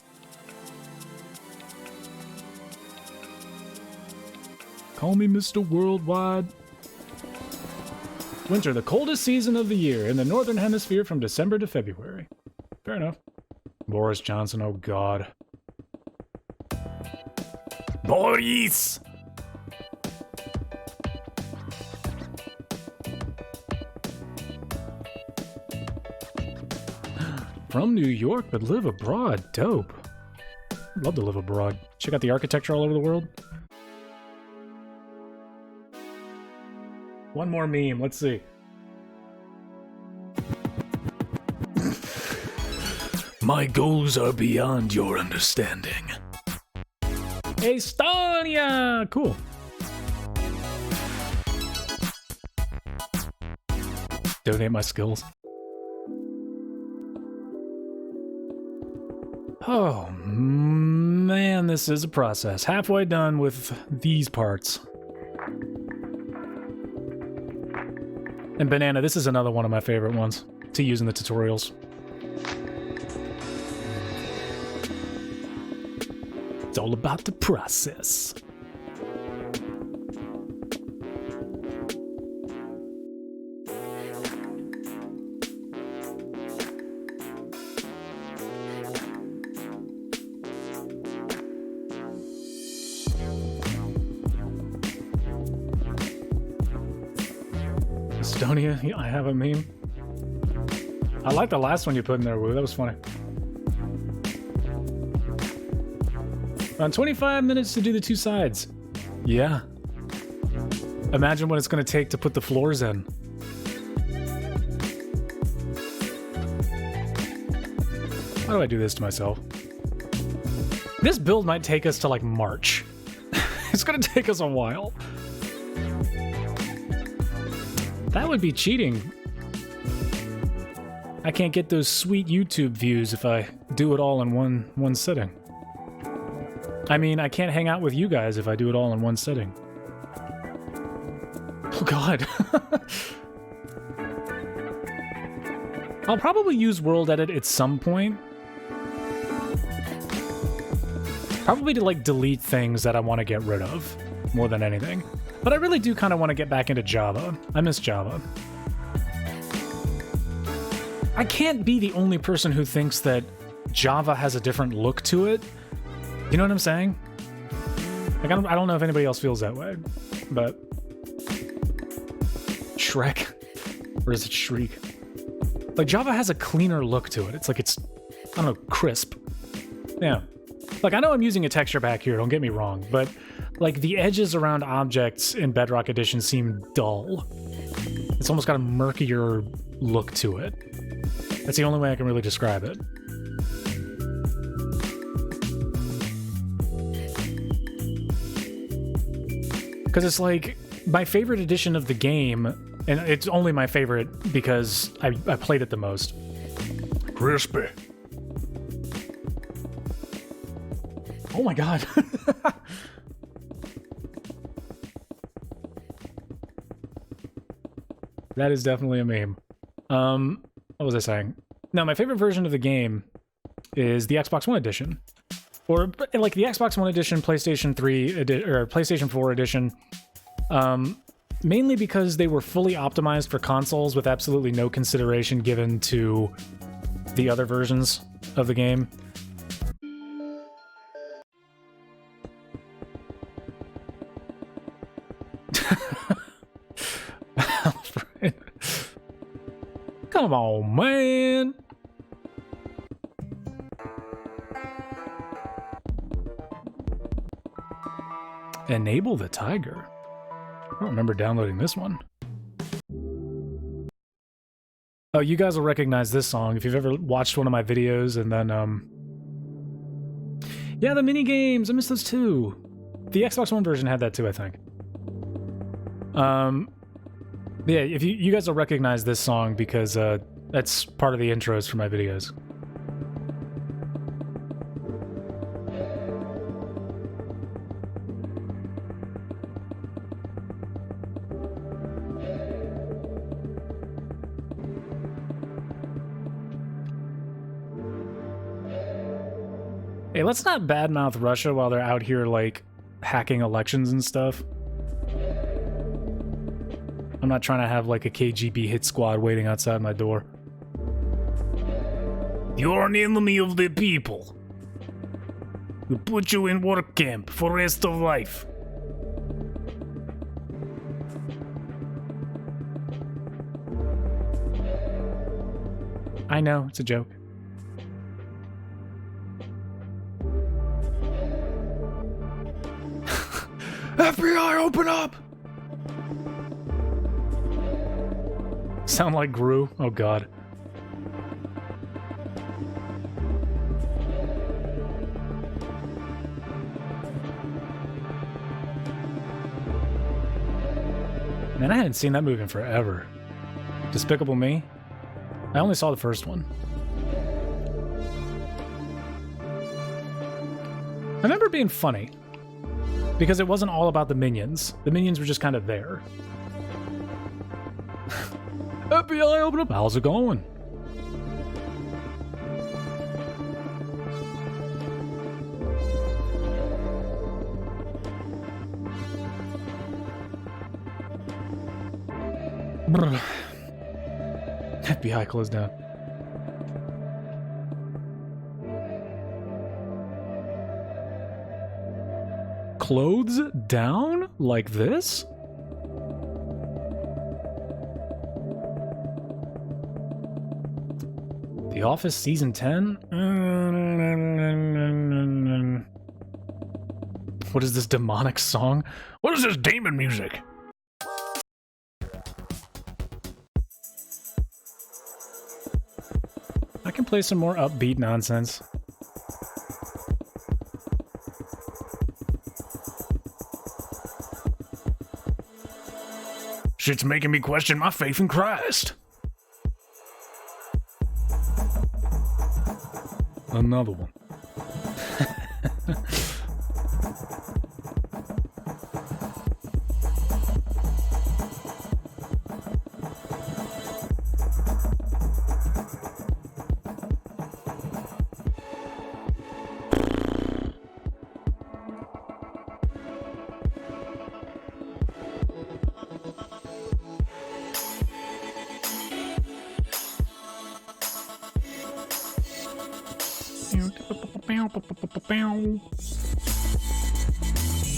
Call me Mr. Worldwide. Winter, the coldest season of the year in the Northern Hemisphere from December to February. Fair enough. Boris Johnson, oh god. Boris! From New York, but live abroad. Dope. I'd love to live abroad. Check out the architecture all over the world. One more meme. Let's see. My goals are beyond your understanding. Estonia! Cool. Donate my skills. Oh, man. man, this is a process. Halfway done with these parts. And Banana, this is another one of my favorite ones to use in the tutorials. It's all about the process. Estonia, I have a meme. I like the last one you put in there, Woo. That was funny. Around 25 minutes to do the two sides. Yeah. Imagine what it's going to take to put the floors in. How do I do this to myself? This build might take us to like March. It's going to take us a while. That would be cheating. I can't get those sweet YouTube views if I do it all in one sitting. I mean, I can't hang out with you guys if I do it all in one sitting. Oh god. I'll probably use World Edit at some point. Probably to like delete things that I want to get rid of more than anything. But I really do kind of want to get back into Java. I miss Java. I can't be the only person who thinks that Java has a different look to it. You know what I'm saying? Like, I don't know if anybody else feels that way, but... Shrek? Or is it Shriek? Like, Java has a cleaner look to it. It's like it's, I don't know, crisp. Yeah. Like, I know I'm using a texture pack here, don't get me wrong, but... Like, the edges around objects in Bedrock Edition seem dull. It's almost got a murkier look to it. That's the only way I can really describe it. Because it's like, my favorite edition of the game, and it's only my favorite because I played it the most. Crispy. Oh my god. That is definitely a meme. What was I saying? No, my favorite version of the game is the Xbox One edition. Or, like, the Xbox One edition, PlayStation 3, or PlayStation 4 edition. Mainly because they were fully optimized for consoles with absolutely no consideration given to the other versions of the game. Come on, man. Enable the Tiger. I don't remember downloading this one. Oh, you guys will recognize this song if you've ever watched one of my videos and then, yeah, the mini games, I miss those too. The Xbox One version had that too, I think. Yeah, if you guys will recognize this song because, that's part of the intros for my videos. Hey, let's not badmouth Russia while they're out here, like, hacking elections and stuff. I'm not trying to have, like, a KGB hit squad waiting outside my door. You're an enemy of the people. We'll put you in work camp for rest of life. I know, it's a joke. FBI, open up! Sound like Gru? Oh god. Man, I hadn't seen that movie in forever. Despicable Me? I only saw the first one. I remember it being funny. Because it wasn't all about the minions. The minions were just kind of there. FBI, open up. How's it going? FBI closed down. Clothes down? Like this? The Office Season 10? What is this demonic song? What is this demon music? I can play some more upbeat nonsense. Shit's making me question my faith in Christ. Another one.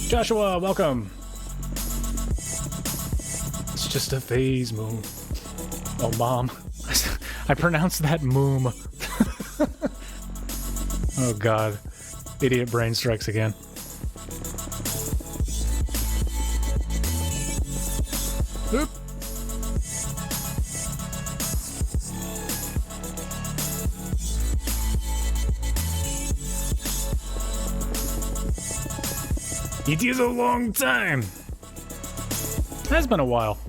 Joshua, welcome. It's just a phase, Moom. Oh, Mom. I pronounced that Moom. Oh, God. Idiot brain strikes again. Oop. It is a long time. It has been a while.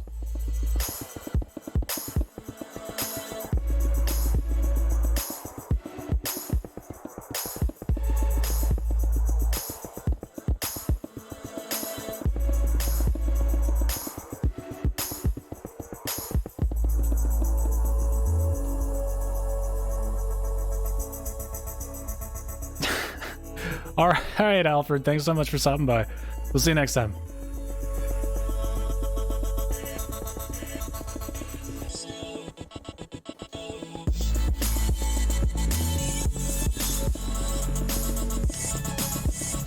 All right, Alfred. Thanks so much for stopping by. We'll see you next time.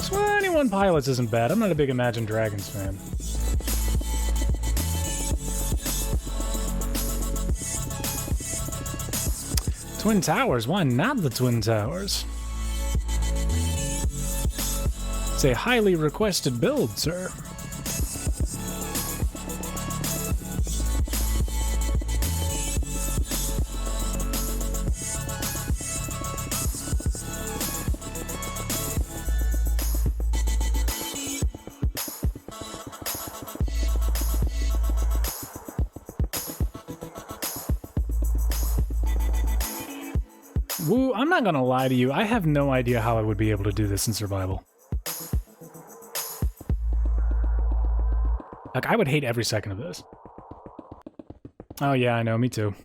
"21 Pilots" isn't bad. I'm not a big Imagine Dragons fan. Twin Towers? Why not the Twin Towers? It's a highly requested build, sir. Woo, I'm not gonna lie to you. I have no idea how I would be able to do this in survival. Like, I would hate every second of this. Oh yeah, I know, me too.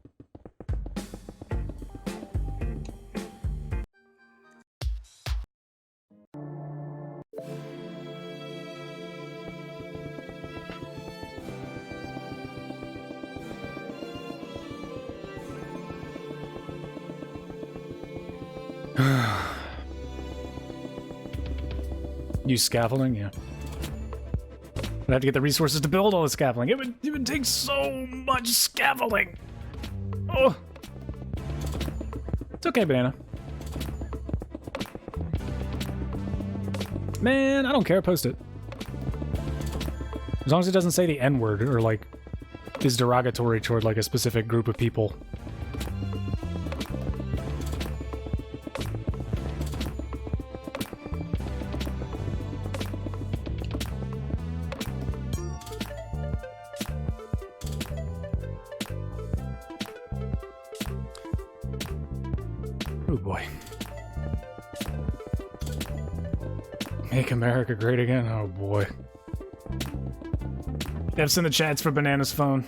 Use scaffolding, yeah. I'd have to get the resources to build all the scaffolding. It would take so much scaffolding. Oh, it's okay, Banana. Man, I don't care. Post it. As long as it doesn't say the N-word or like is derogatory toward like a specific group of people. Oh boy. Make America great again? Oh boy. F's in the chats for Banana's phone.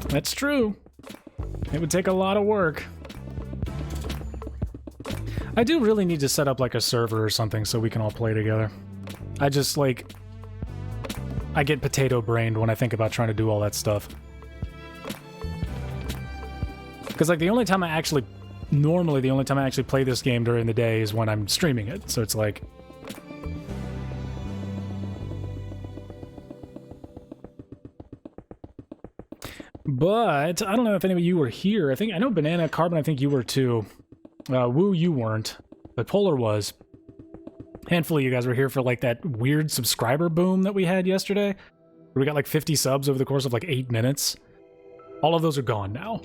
That's true. It would take a lot of work. I do really need to set up like a server or something so we can all play together. I just like... I get potato-brained when I think about trying to do all that stuff. Because like the only time I actually... Normally the only time I actually play this game during the day is when I'm streaming it. So it's like... But I don't know if any of you were here. I know Banana, Carbon, I think you were too. Woo, you weren't. But Polar was. Handful of you guys were here for like that weird subscriber boom that we had yesterday. Where we got like 50 subs over the course of like 8 minutes. All of those are gone now.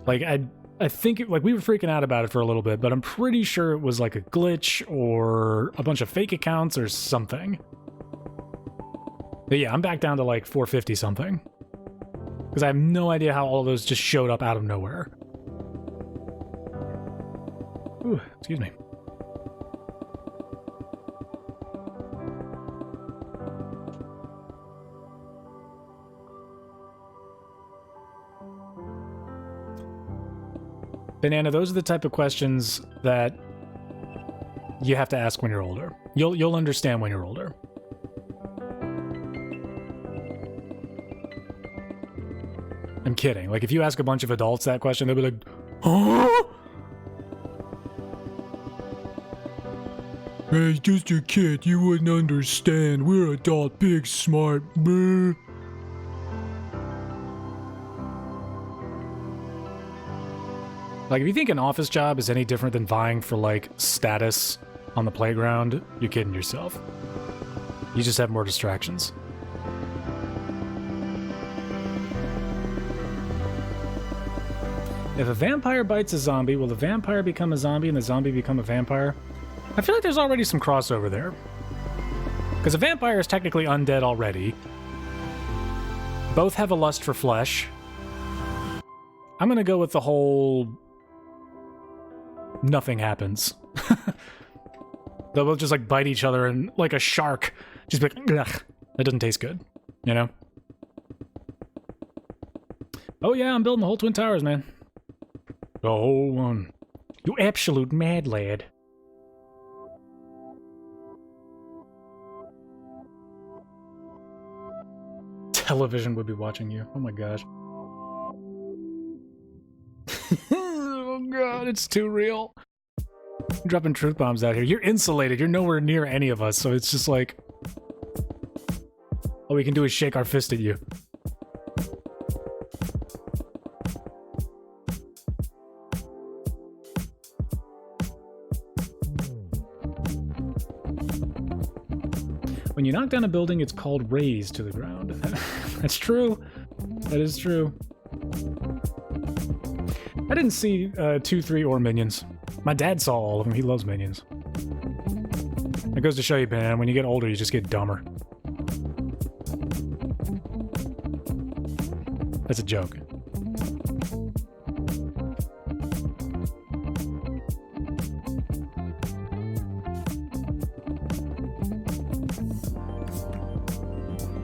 Like I think like we were freaking out about it for a little bit, but I'm pretty sure it was like a glitch or a bunch of fake accounts or something. But yeah, I'm back down to like 450 something. Because I have no idea how all of those just showed up out of nowhere. Ooh, excuse me. Banana, those are the type of questions that you have to ask when you're older. You'll understand when you're older. I'm kidding. Like, if you ask a bunch of adults that question, they'll be like, huh? Hey, just a kid. You wouldn't understand. We're adult, big, smart. Bleh. Like, if you think an office job is any different than vying for, like, status on the playground, you're kidding yourself. You just have more distractions. If a vampire bites a zombie, will the vampire become a zombie and the zombie become a vampire? I feel like there's already some crossover there. Because a vampire is technically undead already. Both have a lust for flesh. I'm gonna go with the whole... nothing happens. They'll both just like bite each other and like a shark. Just be like, ugh, that doesn't taste good. You know? Oh yeah, I'm building the whole Twin Towers, man. The whole one. You absolute mad lad. Television would be watching you. Oh my gosh. Oh god, it's too real. I'm dropping truth bombs out here. You're insulated. You're nowhere near any of us, so it's just like... all we can do is shake our fist at you. When you knock down a building, it's called raze to the ground. That's true. That is true. I didn't see 2, 3, or Minions. My dad saw all of them. He loves Minions. It goes to show you, man, when you get older, you just get dumber. That's a joke.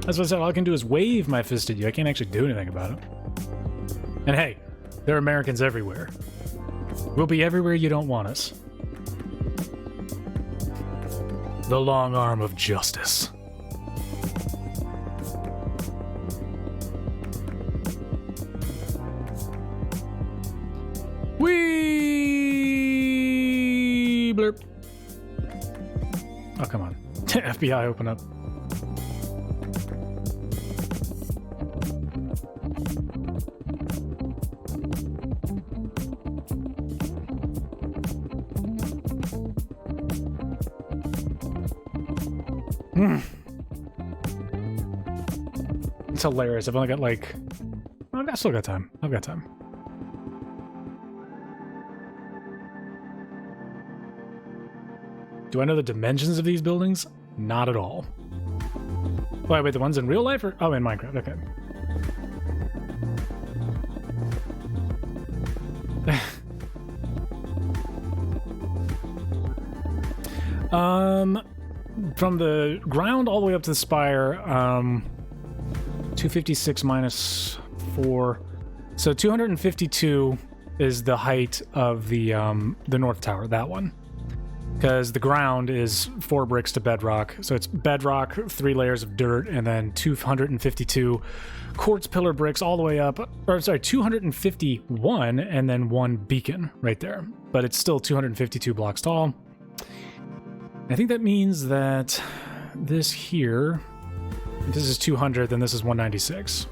That's what I said. All I can do is wave my fist at you. I can't actually do anything about it. And hey, there are Americans everywhere. We'll be everywhere you don't want us. The long arm of justice. Wee blurp. Oh, come on. FBI, open up. It's hilarious. I've only got like... oh, I've still got time. I've got time. Do I know the dimensions of these buildings? Not at all. Wait, the ones in real life? Or, oh, in Minecraft, okay. From the ground all the way up to the spire, 256 minus 4. So 252 is the height of the North Tower, that one. Because the ground is 4 bricks to bedrock. So it's bedrock, 3 layers of dirt, and then 252 quartz pillar bricks all the way up. Or sorry, 251, and then 1 beacon right there. But it's still 252 blocks tall. I think that means that this here, if this is 200, then this is 196.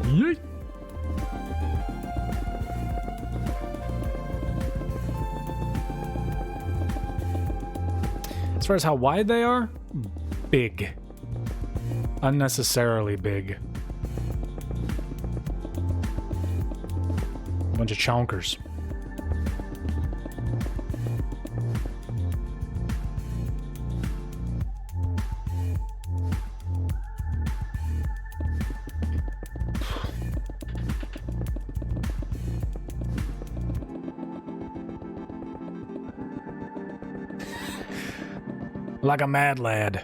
Yeet. As far as how wide they are, big. Unnecessarily big. Bunch of chonkers. Like a mad lad.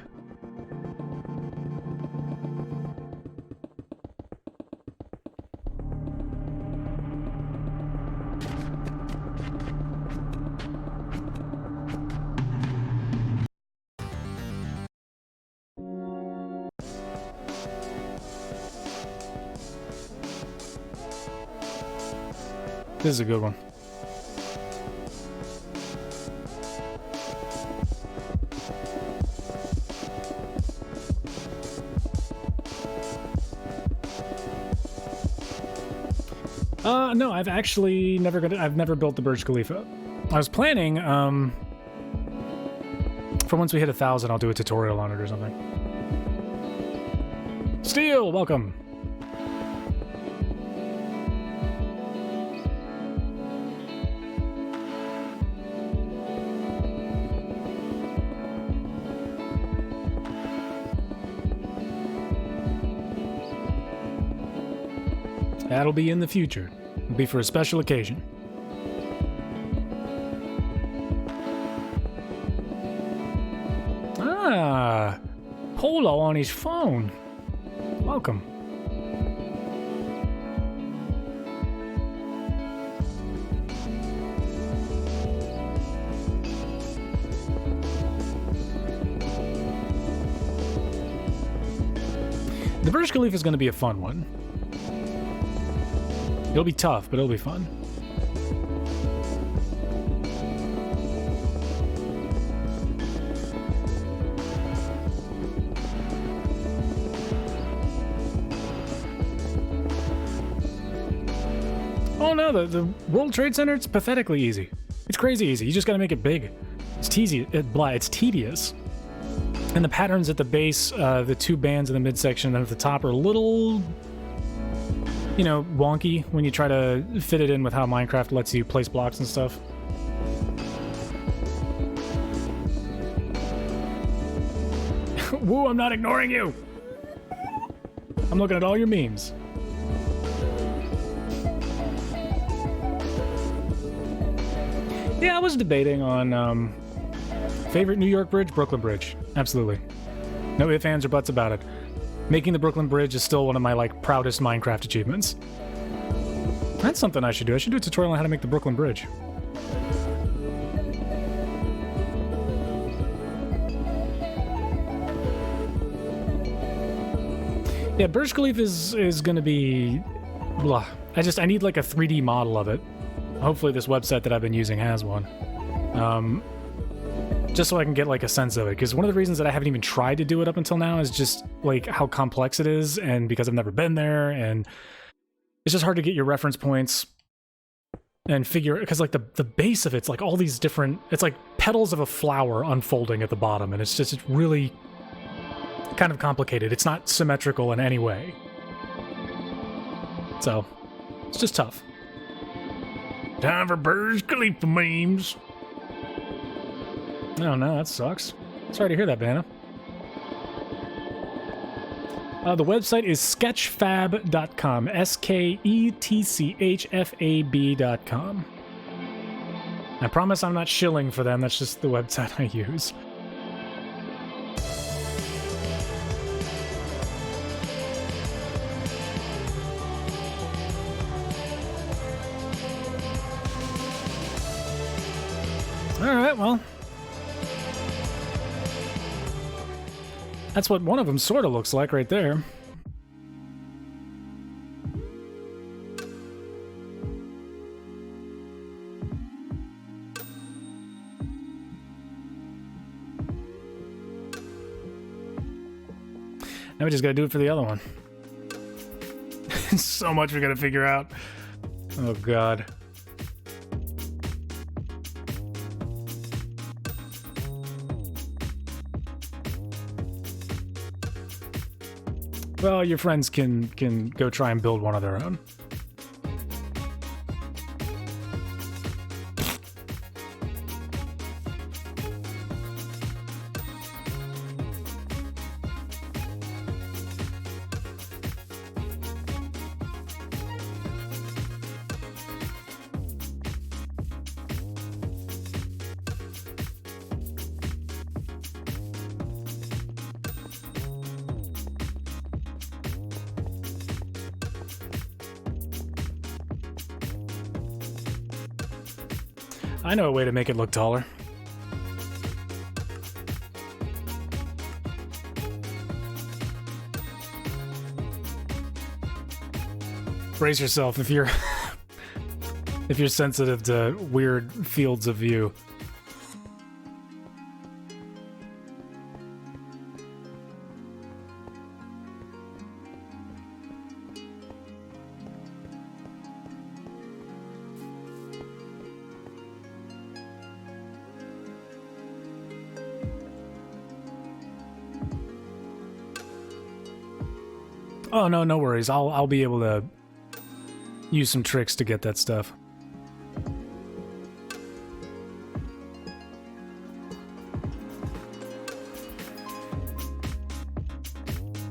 This is a good one. No, I've actually I've never built the Burj Khalifa. I was planning, for once we hit 1,000, I'll do a tutorial on it or something. Steel, welcome. That'll be in the future. It'll be for a special occasion. Ah, Polo on his phone. Welcome. The Burj Khalifa is going to be a fun one. It'll be tough, but it'll be fun. Oh no, the World Trade Center, it's pathetically easy. It's crazy easy. You just gotta make it big. It's it's tedious. And the patterns at the base, the 2 bands in the midsection and at the top are a little, you know, wonky when you try to fit it in with how Minecraft lets you place blocks and stuff. Woo, I'm not ignoring you! I'm looking at all your memes. Yeah, I was debating on favorite New York bridge, Brooklyn Bridge. Absolutely. No ifs, ands, or buts about it. Making the Brooklyn Bridge is still one of my, like, proudest Minecraft achievements. That's something I should do. I should do a tutorial on how to make the Brooklyn Bridge. Yeah, Burj Khalifa is gonna be... blah. I need, like, a 3D model of it. Hopefully this website that I've been using has one. Just so I can get, like, a sense of it. Because one of the reasons that I haven't even tried to do it up until now is just, like, how complex it is, and because I've never been there, and it's just hard to get your reference points and figure... because, like, the base of it's, like, all these different... it's like petals of a flower unfolding at the bottom, and it's really kind of complicated. It's not symmetrical in any way. So, it's just tough. Time for Burj Khalifa memes. Oh no, that sucks. Sorry to hear that, Banana. The website is sketchfab.com. sketchfab.com. I promise I'm not shilling for them, that's just the website I use. Alright, well. That's what one of them sort of looks like right there. Now we just gotta do it for the other one. So much we gotta figure out. Oh god. Well, your friends can go try and build one of their own. I know a way to make it look taller. Brace yourself if you're if you're sensitive to weird fields of view. Oh no, no worries. I'll be able to use some tricks to get that stuff.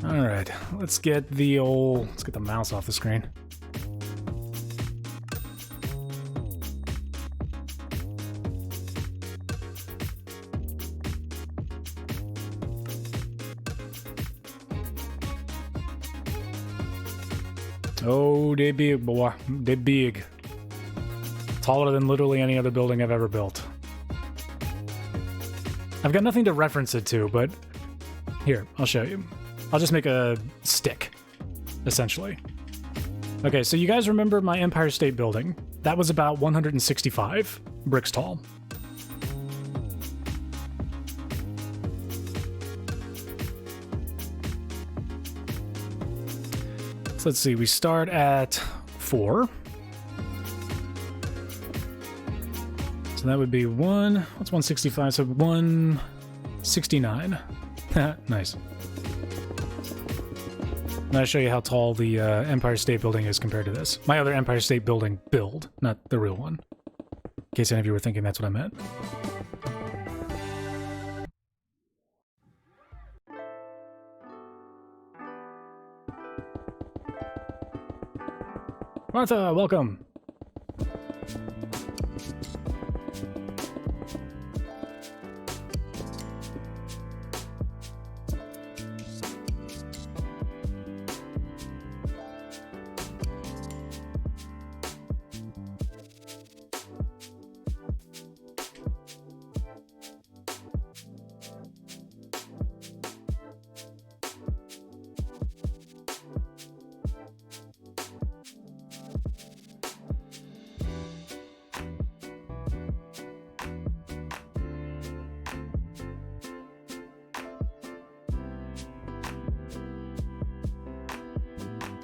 All right, let's get the mouse off the screen. Oh, they big, boy. They big. Taller than literally any other building I've ever built. I've got nothing to reference it to, but here, I'll show you. I'll just make a stick, essentially. Okay, so you guys remember my Empire State Building? That was about 165 bricks tall. So let's see, we start at 4. So that would be what's 165? So 169. Nice. Now I'll show you how tall the Empire State Building is compared to this. My other Empire State Building build, not the real one. In case any of you were thinking that's what I meant. Martha, welcome.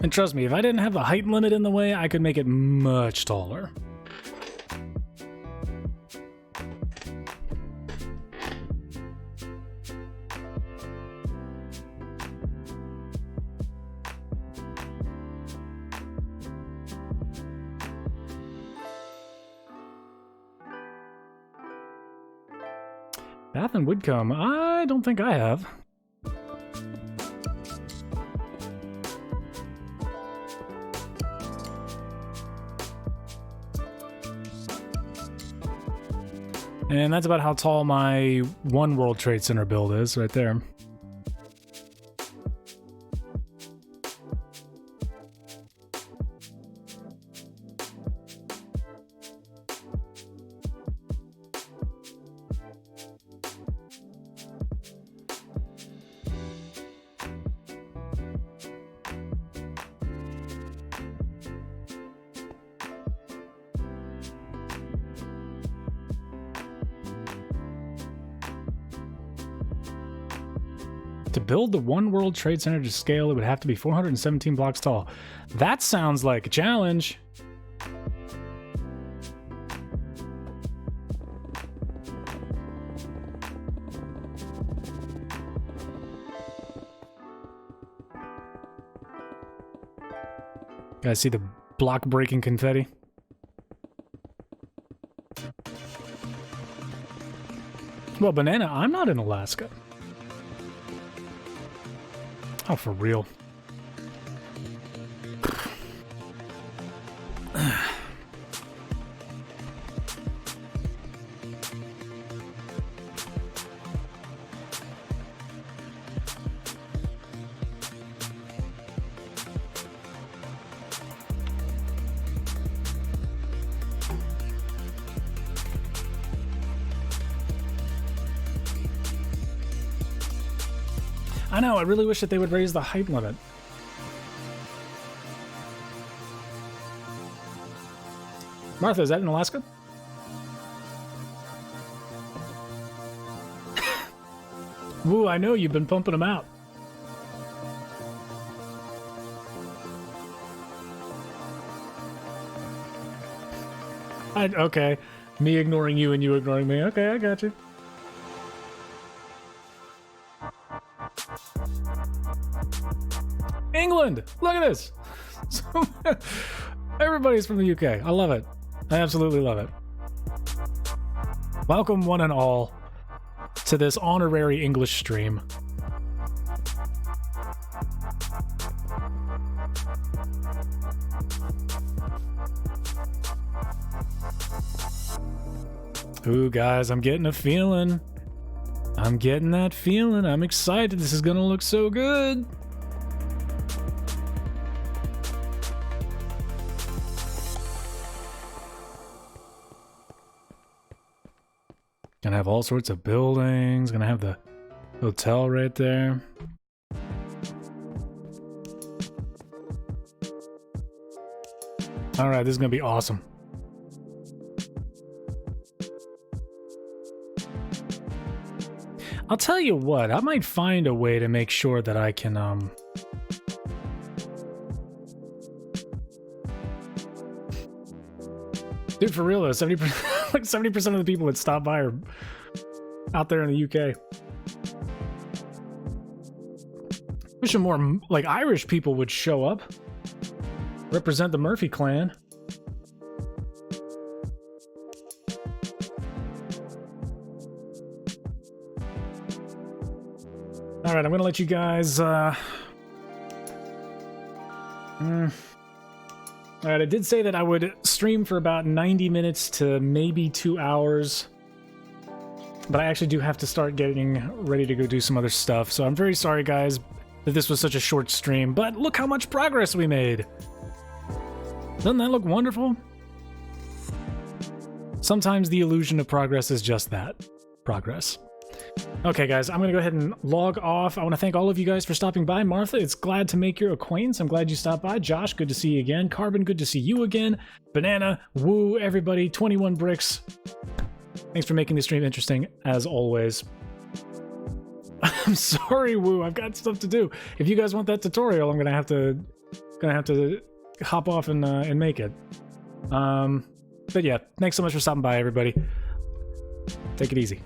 And trust me, if I didn't have the height limit in the way, I could make it much taller. Bath and Woodcombe. I don't think I have. And that's about how tall my One World Trade Center build is right there. To build the One World Trade Center to scale, it would have to be 417 blocks tall. That sounds like a challenge. Guys, see the block-breaking confetti? Well, Banana, I'm not in Alaska. Oh, for real. I know, I really wish that they would raise the height limit. Martha, is that in Alaska? Woo, I know you've been pumping them out. Okay, me ignoring you and you ignoring me. Okay, I got you. England! Look at this! Everybody's from the UK. I love it. I absolutely love it. Welcome, one and all, to this honorary English stream. Ooh, guys, I'm getting a feeling. I'm getting that feeling. I'm excited. This is gonna look so good. Gonna have all sorts of buildings. Gonna have the hotel right there. All right, this is gonna be awesome. I'll tell you what, I might find a way to make sure that I can, Dude, for real though, 70%, like 70% of the people that stop by are out there in the UK. Wish some more, like, Irish people would show up. Represent the Murphy clan. Alright, I'm gonna let you guys, Alright, I did say that I would stream for about 90 minutes to maybe 2 hours. But I actually do have to start getting ready to go do some other stuff. So I'm very sorry, guys, that this was such a short stream. But look how much progress we made. Doesn't that look wonderful? Sometimes the illusion of progress is just that. Progress. Okay, guys, I'm going to go ahead and log off. I want to thank all of you guys for stopping by. Martha, it's glad to make your acquaintance. I'm glad you stopped by. Josh, good to see you again. Carbon, good to see you again. Banana, Woo, everybody, 21 bricks. Thanks for making the stream interesting, as always. I'm sorry, Woo, I've got stuff to do. If you guys want that tutorial, I'm going to have to hop off and make it. But yeah, thanks so much for stopping by, everybody. Take it easy.